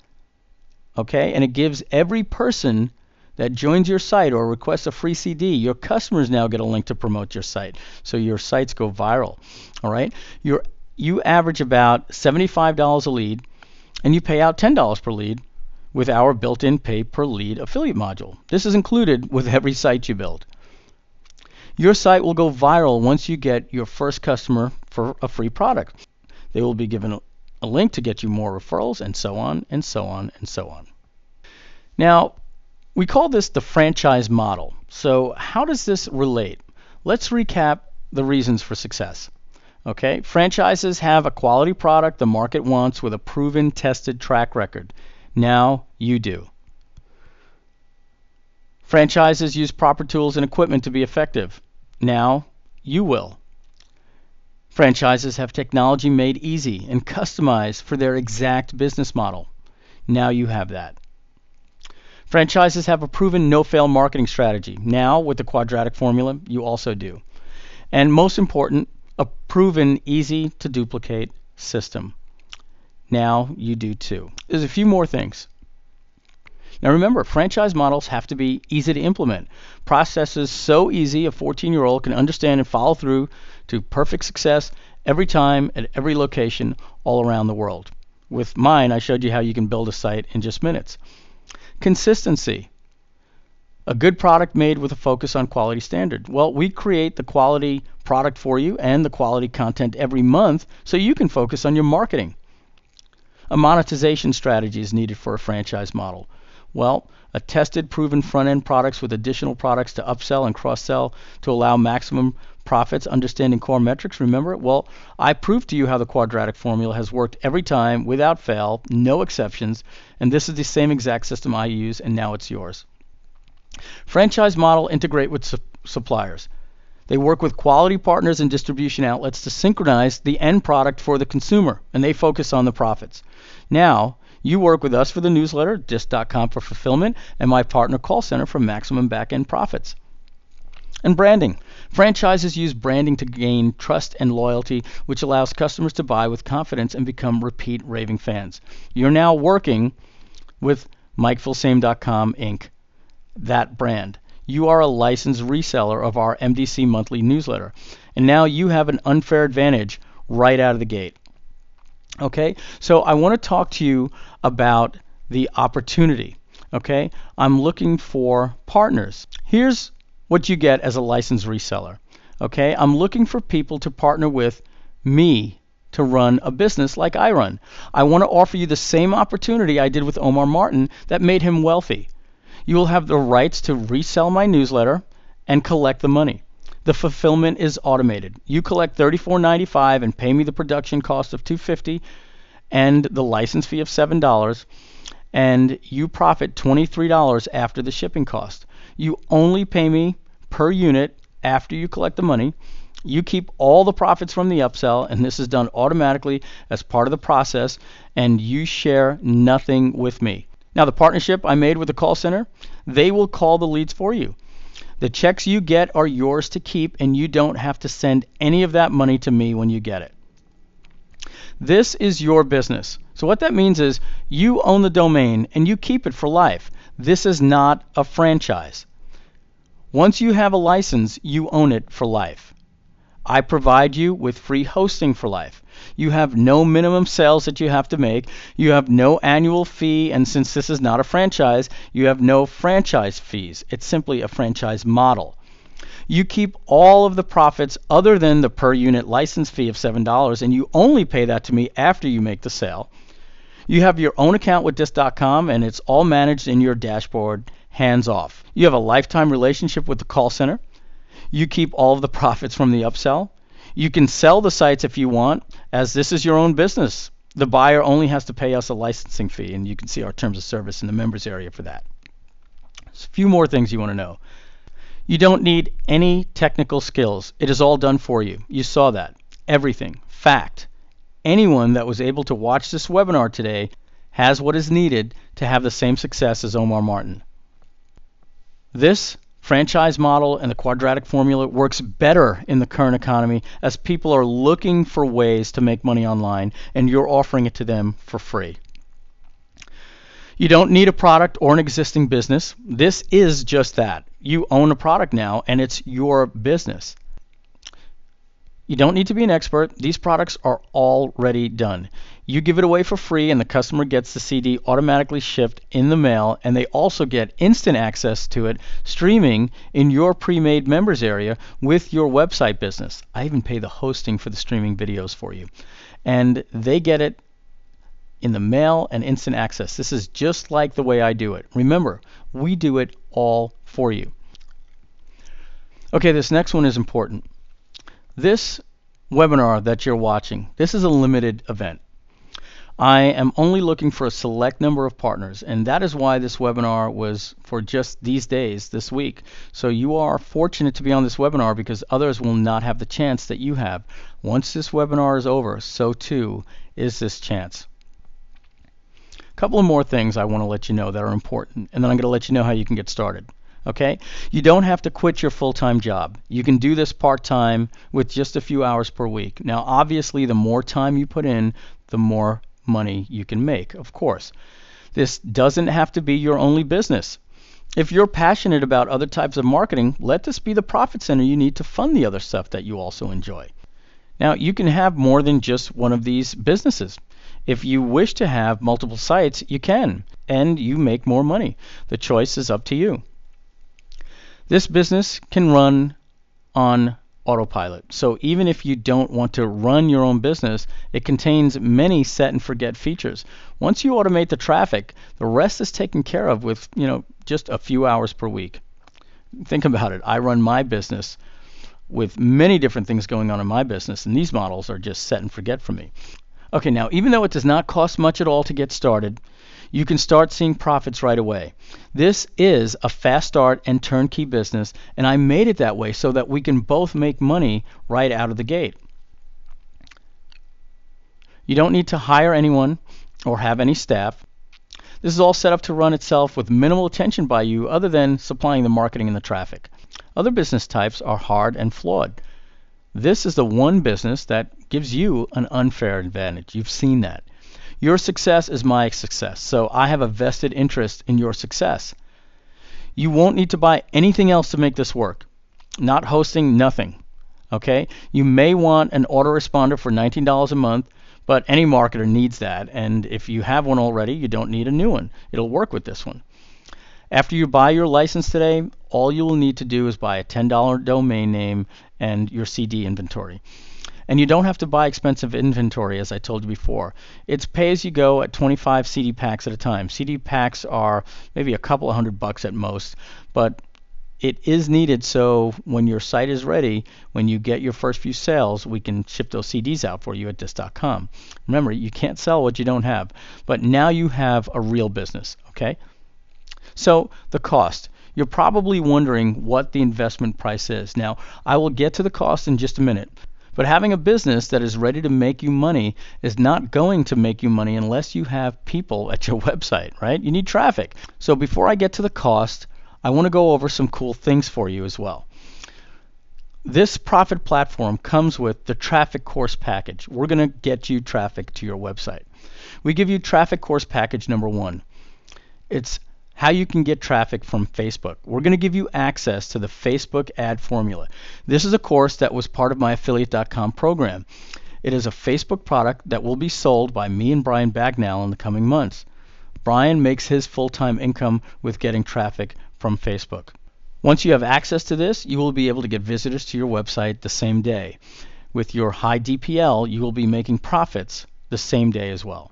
A: Okay, and it gives every person that joins your site or requests a free CD, your customers now get a link to promote your site, so your sites go viral. All right, you average about $75 a lead, and you pay out $10 per lead with our built-in pay per lead affiliate module. This is included with every site you build. Your site will go viral once you get your first customer for a free product. They will be given a link to get you more referrals, and so on and so on and so on. Now, we call this the franchise model. So how does this relate? Let's recap the reasons for success. Okay, franchises have a quality product the market wants with a proven, tested track record. Now you do. Franchises use proper tools and equipment to be effective. Now you will. Franchises have technology made easy and customized for their exact business model. Now you have that. Franchises have a proven no-fail marketing strategy. Now, with the Quadratic formula, you also do. And most important, a proven easy-to-duplicate system. now you do too. There's a few more things. Now remember, franchise models have to be easy to implement. Processes so easy a 14-year-old can understand and follow through to perfect success every time at every location all around the world. With mine, I showed you how you can build a site in just minutes. Consistency. A good product made with a focus on quality standard. Well, we create the quality product for you and the quality content every month so you can focus on your marketing. A monetization strategy is needed for a franchise model. Well, a tested, proven front-end products with additional products to upsell and cross-sell to allow maximum profits, understanding core metrics. Remember it? Well, I proved to you how the quadratic formula has worked every time without fail, no exceptions, and this is the same exact system I use, and now it's yours. Franchise model integrate with suppliers. They work with quality partners and distribution outlets to synchronize the end product for the consumer, and they focus on the profits. Now, you work with us for the newsletter, dist.com for fulfillment, and my partner call center for maximum back-end profits. And branding. Franchises use branding to gain trust and loyalty, which allows customers to buy with confidence and become repeat raving fans. You're now working with MikeFilsaime.com Inc., that brand. You are a licensed reseller of our MDC monthly newsletter, and now you have an unfair advantage right out of the gate. Okay, so I want to talk to you about the opportunity. Okay, I'm looking for partners. Here's what you get as a licensed reseller. Okay, I'm looking for people to partner with me to run a business like I run. I want to offer you the same opportunity I did with Omar Martin that made him wealthy. You will have the rights to resell my newsletter and collect the money. The fulfillment is automated. You collect $34.95 and pay me the production cost of $250 and the license fee of $7, and you profit $23 after the shipping cost. You only pay me per unit after you collect the money. You keep all the profits from the upsell, and this is done automatically as part of the process, and you share nothing with me. Now, the partnership I made with the call center, they will call the leads for you. The checks you get are yours to keep, and you don't have to send any of that money to me when you get it. This is your business. So what that means is you own the domain and you keep it for life. This is not a franchise. Once you have a license, you own it for life. I provide you with free hosting for life. You have no minimum sales that you have to make. You have no annual fee, and since this is not a franchise, you have no franchise fees. It's simply a franchise model. You keep all of the profits other than the per unit license fee of $7, and you only pay that to me after you make the sale. You have your own account with dist.com, and it's all managed in your dashboard, hands off. You have a lifetime relationship with the call center. You keep all of the profits from the upsell. You can sell the sites if you want, as this is your own business. The buyer only has to pay us a licensing fee, and you can see our terms of service in the members area for that. There's a few more things you want to know. You don't need any technical skills. It is all done for you. You saw that. Everything. Fact. Anyone that was able to watch this webinar today has what is needed to have the same success as Omar Martin. This franchise model and the quadratic formula works better in the current economy as people are looking for ways to make money online, and you're offering it to them for free. You don't need a product or an existing business. This is just that. You own a product now, and it's your business. You don't need to be an expert. These products are already done. You give it away for free, and the customer gets the CD automatically shipped in the mail, and they also get instant access to it streaming in your pre-made members area with your website business. I even pay the hosting for the streaming videos for you. And they get it in the mail and instant access. This is just like the way I do it. Remember, we do it all for you. Okay, this next one is important. This webinar that you're watching, this is a limited event. I am only looking for a select number of partners, and that is why this webinar was for just these days, this week. So you are fortunate to be on this webinar because others will not have the chance that you have. Once this webinar is over, so too is this chance. A couple of more things I want to let you know that are important, and then I'm going to let you know how you can get started. Okay? You don't have to quit your full-time job. You can do this part-time with just a few hours per week. Now, obviously, the more time you put in, the more money you can make, of course. This doesn't have to be your only business. If you're passionate about other types of marketing, let this be the profit center you need to fund the other stuff that you also enjoy. Now, you can have more than just one of these businesses. If you wish to have multiple sites, you can, and you make more money. The choice is up to you. This business can run on autopilot. So even if you don't want to run your own business, it contains many set and forget features. Once you automate the traffic, the rest is taken care of with, just a few hours per week. Think about it. I run my business with many different things going on in my business, and these models are just set and forget for me. Okay, now even though it does not cost much at all to get started, you can start seeing profits right away. This is a fast start and turnkey business, and I made it that way so that we can both make money right out of the gate. You don't need to hire anyone or have any staff. This is all set up to run itself with minimal attention by you other than supplying the marketing and the traffic. Other business types are hard and flawed. This is the one business that gives you an unfair advantage. You've seen that. Your success is my success, so I have a vested interest in your success. You won't need to buy anything else to make this work. Not hosting, nothing. Okay? You may want an autoresponder for $19 a month, but any marketer needs that, and if you have one already, you don't need a new one. It'll work with this one. After you buy your license today, all you will need to do is buy a $10 domain name and your CD inventory. And you don't have to buy expensive inventory, as I told you before. It's pay as you go at 25 CD packs at a time. CD packs are maybe a couple of $100 at most, but it is needed so when your site is ready, when you get your first few sales, we can ship those CDs out for you at dis.com. Remember, you can't sell what you don't have, but now you have a real business, okay? So the cost. You're probably wondering what the investment price is. Now, I will get to the cost in just a minute. But having a business that is ready to make you money is not going to make you money unless you have people at your website, right? You need traffic. So before I get to the cost, I want to go over some cool things for you as well. This profit platform comes with the traffic course package. We're going to get you traffic to your website. We give you traffic course package number 1. It's how you can get traffic from Facebook. We're going to give you access to the Facebook ad formula. This is a course that was part of my affiliate.com program. It is a Facebook product that will be sold by me and Brian Bagnall in the coming months. Brian makes his full-time income with getting traffic from Facebook. Once you have access to this, you will be able to get visitors to your website the same day. With your high DPL, you will be making profits the same day as well.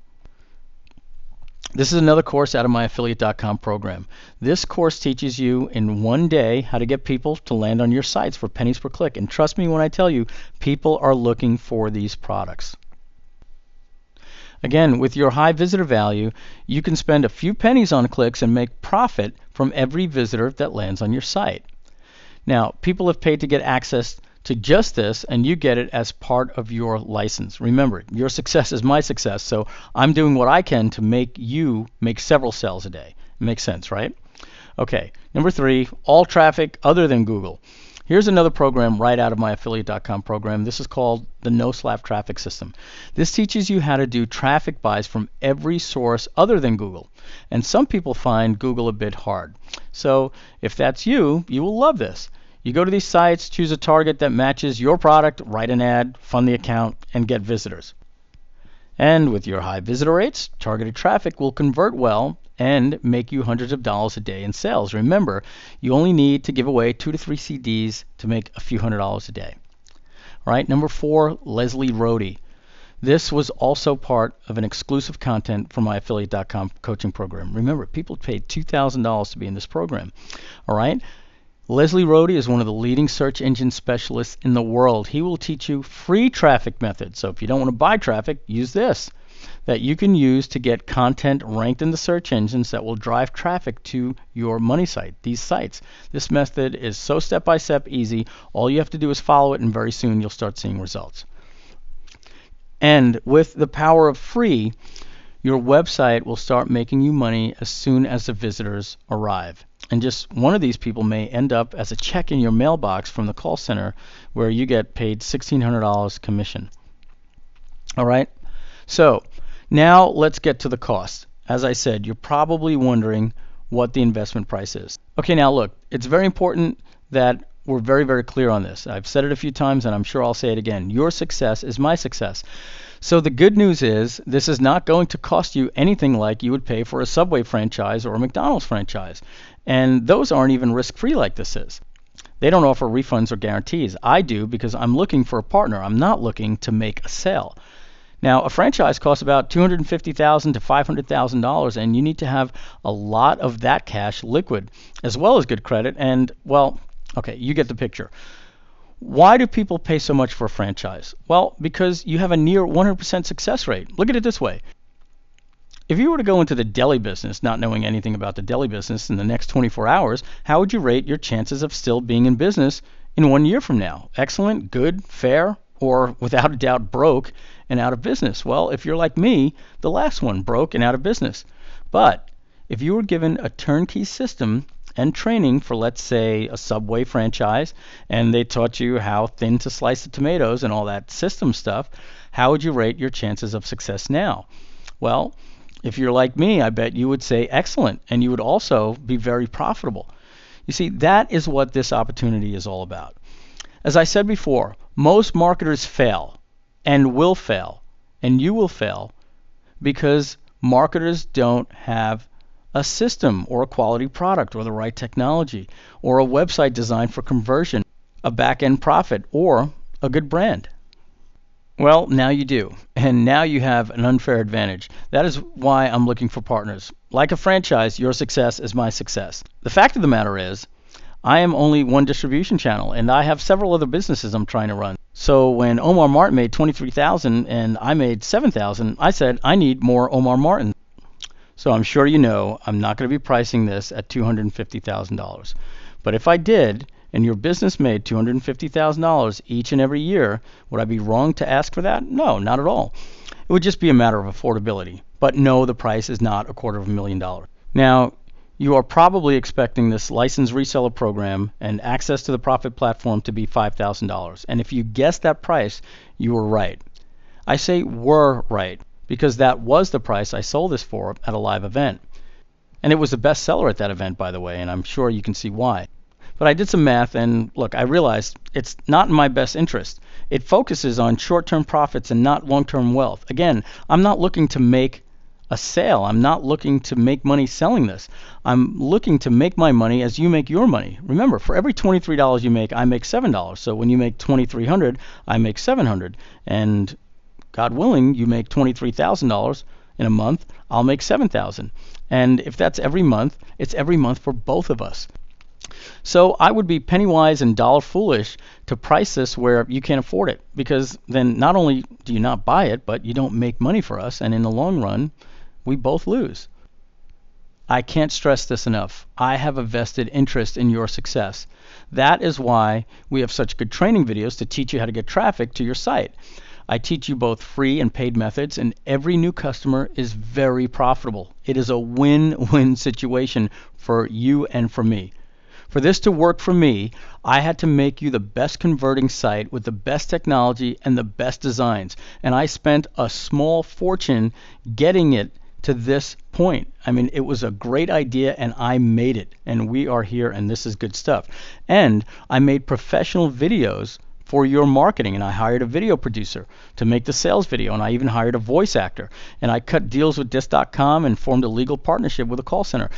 A: This is another course out of my affiliate.com program. This course teaches you in one day how to get people to land on your sites for pennies per click. And trust me when I tell you, people are looking for these products. Again, with your high visitor value, you can spend a few pennies on clicks and make profit from every visitor that lands on your site. Now, people have paid to get access to just this, and you get it as part of your license. Remember, your success is my success, so I'm doing what I can to make you make several sales a day. It makes sense, right? Okay, number 3, all traffic other than Google. Here's another program right out of my affiliate.com program. This is called the No Slap Traffic System. This teaches you how to do traffic buys from every source other than Google. And some people find Google a bit hard. So if that's you, you will love this. You go to these sites, choose a target that matches your product, write an ad, fund the account, and get visitors. And with your high visitor rates, targeted traffic will convert well and make you hundreds of dollars a day in sales. Remember, you only need to give away 2 to 3 CDs to make a few $100s a day. All right, number 4, Leslie Rohde. This was also part of an exclusive content for my affiliate.com coaching program. Remember, people paid $2,000 to be in this program. All right. Leslie Rohde is one of the leading search engine specialists in the world. He will teach you free traffic methods. So if you don't want to buy traffic, use this, that you can use to get content ranked in the search engines that will drive traffic to your money site, these sites. This method is so step-by-step easy. All you have to do is follow it, and very soon you'll start seeing results. And with the power of free, your website will start making you money as soon as the visitors arrive. And just one of these people may end up as a check in your mailbox from the call center where you get paid $1,600 commission. All right? So Now let's get to the cost. As I said, you're probably wondering what the investment price is. Okay, now look, it's very important that we're very, very clear on this. I've said it a few times and I'm sure I'll say it again. Your success is my success. So the good news is this is not going to cost you anything like you would pay for a Subway franchise or a McDonald's franchise. And those aren't even risk-free like this is. They don't offer refunds or guarantees. I do because I'm looking for a partner. I'm not looking to make a sale. Now, a franchise costs about $250,000 to $500,000, and you need to have a lot of that cash liquid, as well as good credit. And, well, okay, you get the picture. Why do people pay so much for a franchise? Well, because you have a near 100% success rate. Look at it this way. If you were to go into the deli business, not knowing anything about the deli business in the next 24 hours, how would you rate your chances of still being in business in 1 year from now? Excellent, good, fair, or without a doubt broke and out of business? Well, if you're like me, the last one, broke and out of business. But if you were given a turnkey system and training for, let's say, a Subway franchise, and they taught you how thin to slice the tomatoes and all that system stuff, how would you rate your chances of success now? Well, if you're like me, I bet you would say excellent, and you would also be very profitable. You see, that is what this opportunity is all about. As I said before, most marketers fail and will fail, and you will fail because marketers don't have a system or a quality product or the right technology or a website designed for conversion, a back-end profit, or a good brand. Well, now you do, and now you have an unfair advantage. That is why I'm looking for partners. Like a franchise, your success is my success. The fact of the matter is, I am only one distribution channel, and I have several other businesses I'm trying to run. So when Omar Martin made $23,000 and I made $7,000, I said I need more Omar Martin. So I'm sure you know I'm not going to be pricing this at $250,000. But if I did, and your business made $250,000 each and every year, would I be wrong to ask for that? No, not at all. It would just be a matter of affordability. But no, the price is not $250,000. Now, you are probably expecting this licensed reseller program and access to the profit platform to be $5,000. And if you guessed that price, you were right. I say were right because that was the price I sold this for at a live event. And it was the best seller at that event, by the way, and I'm sure you can see why. But I did some math, and look, I realized it's not in my best interest. It focuses on short-term profits and not long-term wealth. Again, I'm not looking to make a sale. I'm not looking to make money selling this. I'm looking to make my money as you make your money. Remember, for every $23 you make, I make $7. So when you make $2,300, I make $700. And God willing, you make $23,000 in a month, I'll make $7,000. And if that's every month, it's every month for both of us. So I would be penny wise and dollar foolish to price this where you can't afford it, because then not only do you not buy it, but you don't make money for us, and in the long run, we both lose. I can't stress this enough. I have a vested interest in your success. That is why we have such good training videos to teach you how to get traffic to your site. I teach you both free and paid methods, and every new customer is very profitable. It is a win-win situation for you and for me. For this to work for me, I had to make you the best converting site with the best technology and the best designs. And I spent a small fortune getting it to this point. I mean, it was a great idea and I made it. And we are here and this is good stuff. And I made professional videos for your marketing, and I hired a video producer to make the sales video, and I even hired a voice actor. And I cut deals with Dis.com and formed a legal partnership with a call center.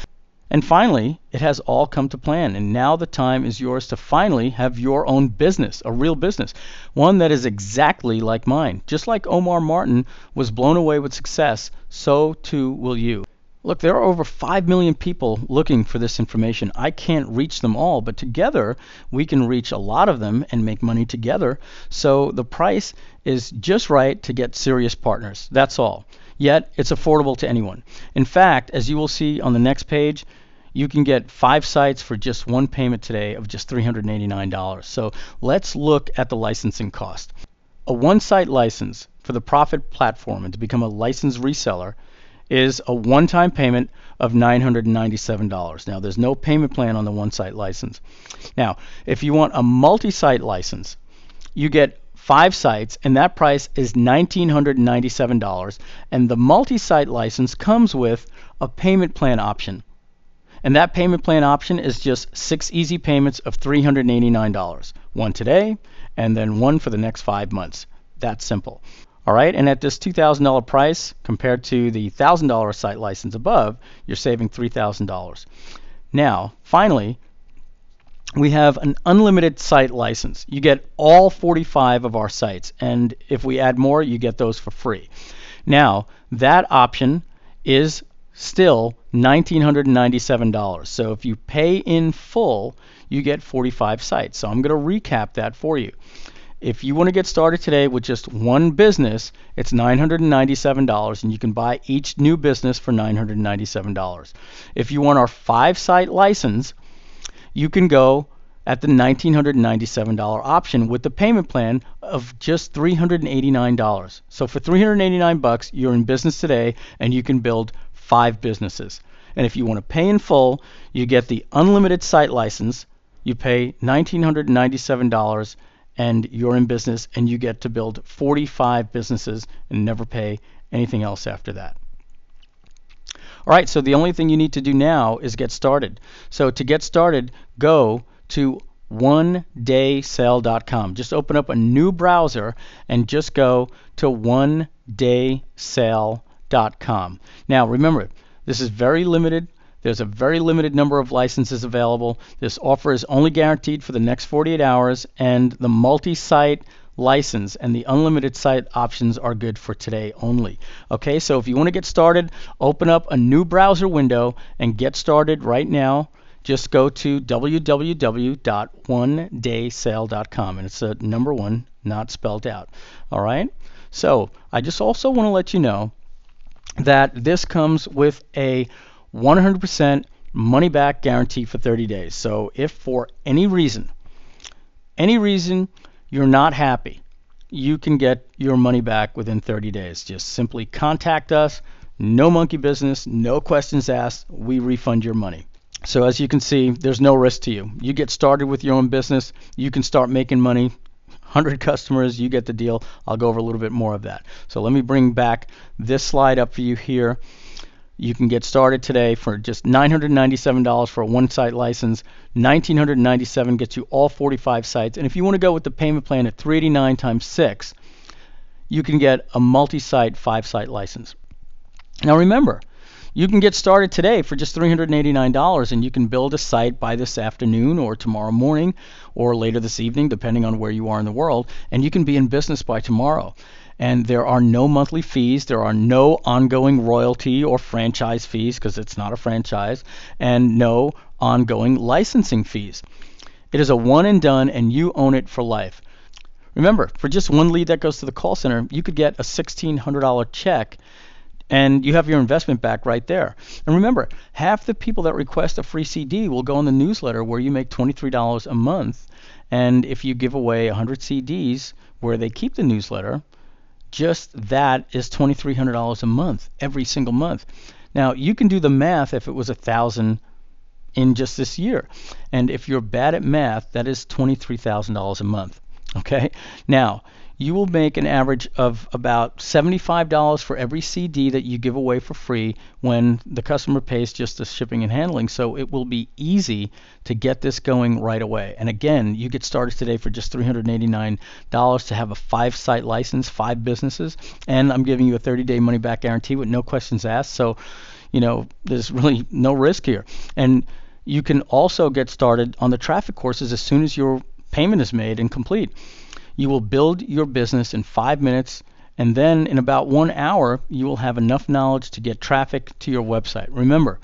A: And finally, it has all come to plan, and now the time is yours to finally have your own business, a real business, one that is exactly like mine. Just like Omar Martin was blown away with success, so too will you. Look, there are over 5 million people looking for this information. I can't reach them all, but together we can reach a lot of them and make money together. So the price is just right to get serious partners. That's all. Yet it's affordable to anyone. In fact, as you will see on the next page, you can get 5 sites for just one payment today of just $389. So let's look at the licensing cost. A one-site license for the Profit platform and to become a licensed reseller is a one-time payment of $997. Now, there's no payment plan on the one-site license. Now, if you want a multi-site license, you get 5 sites, and that price is $1,997. And the multi-site license comes with a payment plan option. And that payment plan option is just 6 easy payments of $389. One today, and then one for the next 5 months. That's simple. All right, and at this $2,000 price, compared to the $1,000 site license above, you're saving $3,000. Now, finally, we have an unlimited site license. You get all 45 of our sites, and if we add more, you get those for free. Now, that option is still $1,997. So if you pay in full, you get 45 sites. So I'm going to recap that for you. If you want to get started today with just one business, it's $997, and you can buy each new business for $997. If you want our 5-site license, you can go at the $1,997 option with the payment plan of just $389. So for $389, you're in business today, and you can build 5 businesses. And if you want to pay in full, you get the unlimited site license. You pay $1,997, and you're in business, and you get to build 45 businesses and never pay anything else after that. All right, so the only thing you need to do now is get started. So to get started, go to onedaysale.com. Just open up a new browser and just go to onedaysale.com. Now remember, this is very limited. There's a very limited number of licenses available. This offer is only guaranteed for the next 48 hours, and the multi-site license and the unlimited site options are good for today only. Okay, so if you want to get started, open up a new browser window and get started right now. Just go to www.onedaysale.com, and it's a number 1, not spelled out. All right, so I just also want to let you know that this comes with a 100% money back guarantee for 30 days. So if for any reason you're not happy, you can get your money back within 30 days. Just simply contact us. No monkey business, no questions asked. We refund your money. So as you can see, there's no risk to you. You get started with your own business. You can start making money. 100 customers, you get the deal. I'll go over a little bit more of that. So let me bring back this slide up for you here. You can get started today for just $997 for a 1-site license. $1,997 gets you all 45 sites. And if you want to go with the payment plan at $389 times 6, you can get a multi-site 5-site license. Now remember, you can get started today for just $389, and you can build a site by this afternoon or tomorrow morning or later this evening, depending on where you are in the world, and you can be in business by tomorrow. And there are no monthly fees. There are no ongoing royalty or franchise fees, because it's not a franchise, and no ongoing licensing fees. It is a one and done, and you own it for life. Remember, for just one lead that goes to the call center, you could get a $1,600 check, and you have your investment back right there. And remember, half the people that request a free CD will go on the newsletter, where you make $23 a month. And if you give away 100 CDs where they keep the newsletter, just that is $2,300 a month, every single month. Now, you can do the math if it was 1,000 in just this year. And if you're bad at math, that is $23,000 a month. Okay? Now, you will make an average of about $75 for every CD that you give away for free when the customer pays just the shipping and handling. So it will be easy to get this going right away. And again, you get started today for just $389 to have a 5-site license, 5 businesses, and I'm giving you a 30-day money-back guarantee with no questions asked. So, there's really no risk here. And you can also get started on the traffic courses as soon as your payment is made and complete. You will build your business in 5 minutes, and then in about 1 hour, you will have enough knowledge to get traffic to your website. Remember,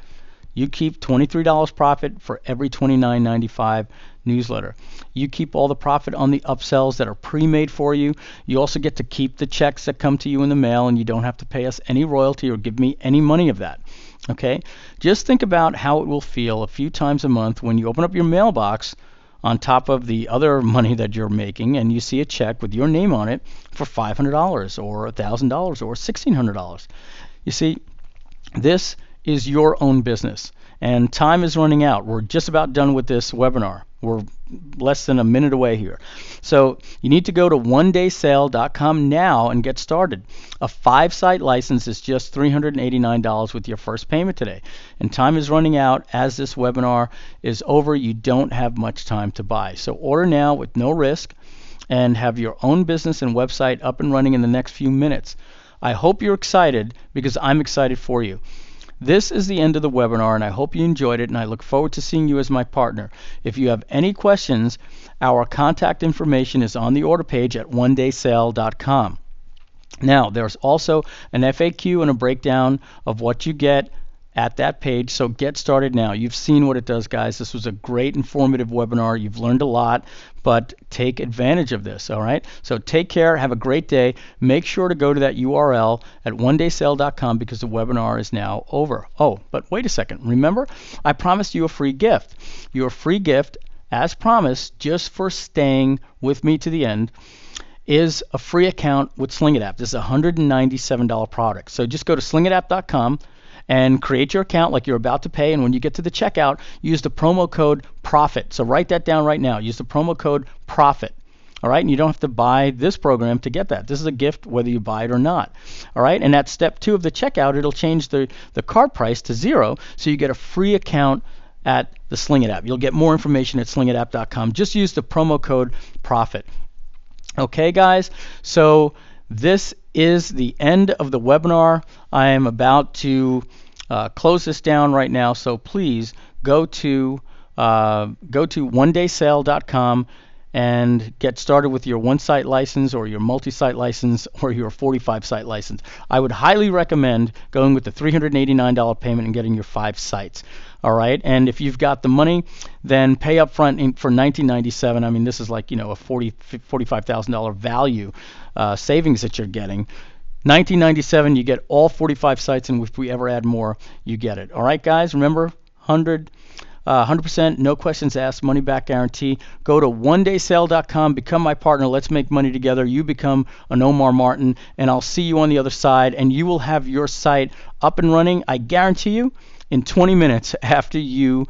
A: you keep $23 profit for every $29.95 newsletter. You keep all the profit on the upsells that are pre-made for you. You also get to keep the checks that come to you in the mail, and you don't have to pay us any royalty or give me any money of that. Okay? Just think about how it will feel a few times a month when you open up your mailbox on top of the other money that you're making, and you see a check with your name on it for $500 or $1,000 or $1,600. You see, this is your own business, and time is running out. We're just about done with this webinar. We're less than a minute away here. So you need to go to onedaysale.com now and get started. A 5-site license is just $389 with your first payment today. And time is running out as this webinar is over. You don't have much time to buy. So order now with no risk and have your own business and website up and running in the next few minutes. I hope you're excited because I'm excited for you. This is the end of the webinar, and I hope you enjoyed it, and I look forward to seeing you as my partner. If you have any questions, our contact information is on the order page at onedaysale.com. Now, there's also an FAQ and a breakdown of what you get at that page, so get started now. You've seen what it does, guys. This was a great informative webinar. You've learned a lot, but take advantage of this, all right? So take care. Have a great day. Make sure to go to that URL at onedaysale.com because the webinar is now over. Oh, but wait a second. Remember, I promised you a free gift. Your free gift, as promised, just for staying with me to the end, is a free account with Sling It App. This is a $197 product. So just go to slingitapp.com and create your account like you're about to pay, and when you get to the checkout, use the promo code PROFIT. So write that down right now. Use the promo code PROFIT. All right, and you don't have to buy this program to get that. This is a gift whether you buy it or not. All right, and at step 2 of the checkout, it'll change the cart price to 0, so you get a free account at the Sling It App. You'll get more information at slingitapp.com. Just use the promo code PROFIT. Okay, guys, so this is the end of the webinar. I am about to close this down right now, so please go to onedaysale.com and get started with your 1-site license or your multi-site license or your 45-site license. I would highly recommend going with the $389 payment and getting your 5 sites. All right, and if you've got the money, then pay up front for $19.97. I mean, this is like, you know, a $45,000 value savings that you're getting. $19.97, you get all 45 sites, and if we ever add more, you get it. All right, guys, remember, 100%, no questions asked, money back guarantee. Go to onedaysale.com, become my partner. Let's make money together. You become an Omar Martin, and I'll see you on the other side, and you will have your site up and running, I guarantee you, in 20 minutes after you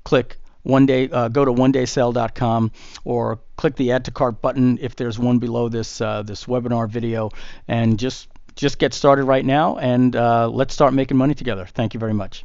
A: click go to onedaysale.com or click the add to cart button if there's one below this webinar video, and just get started right now, and let's start making money together. Thank you very much.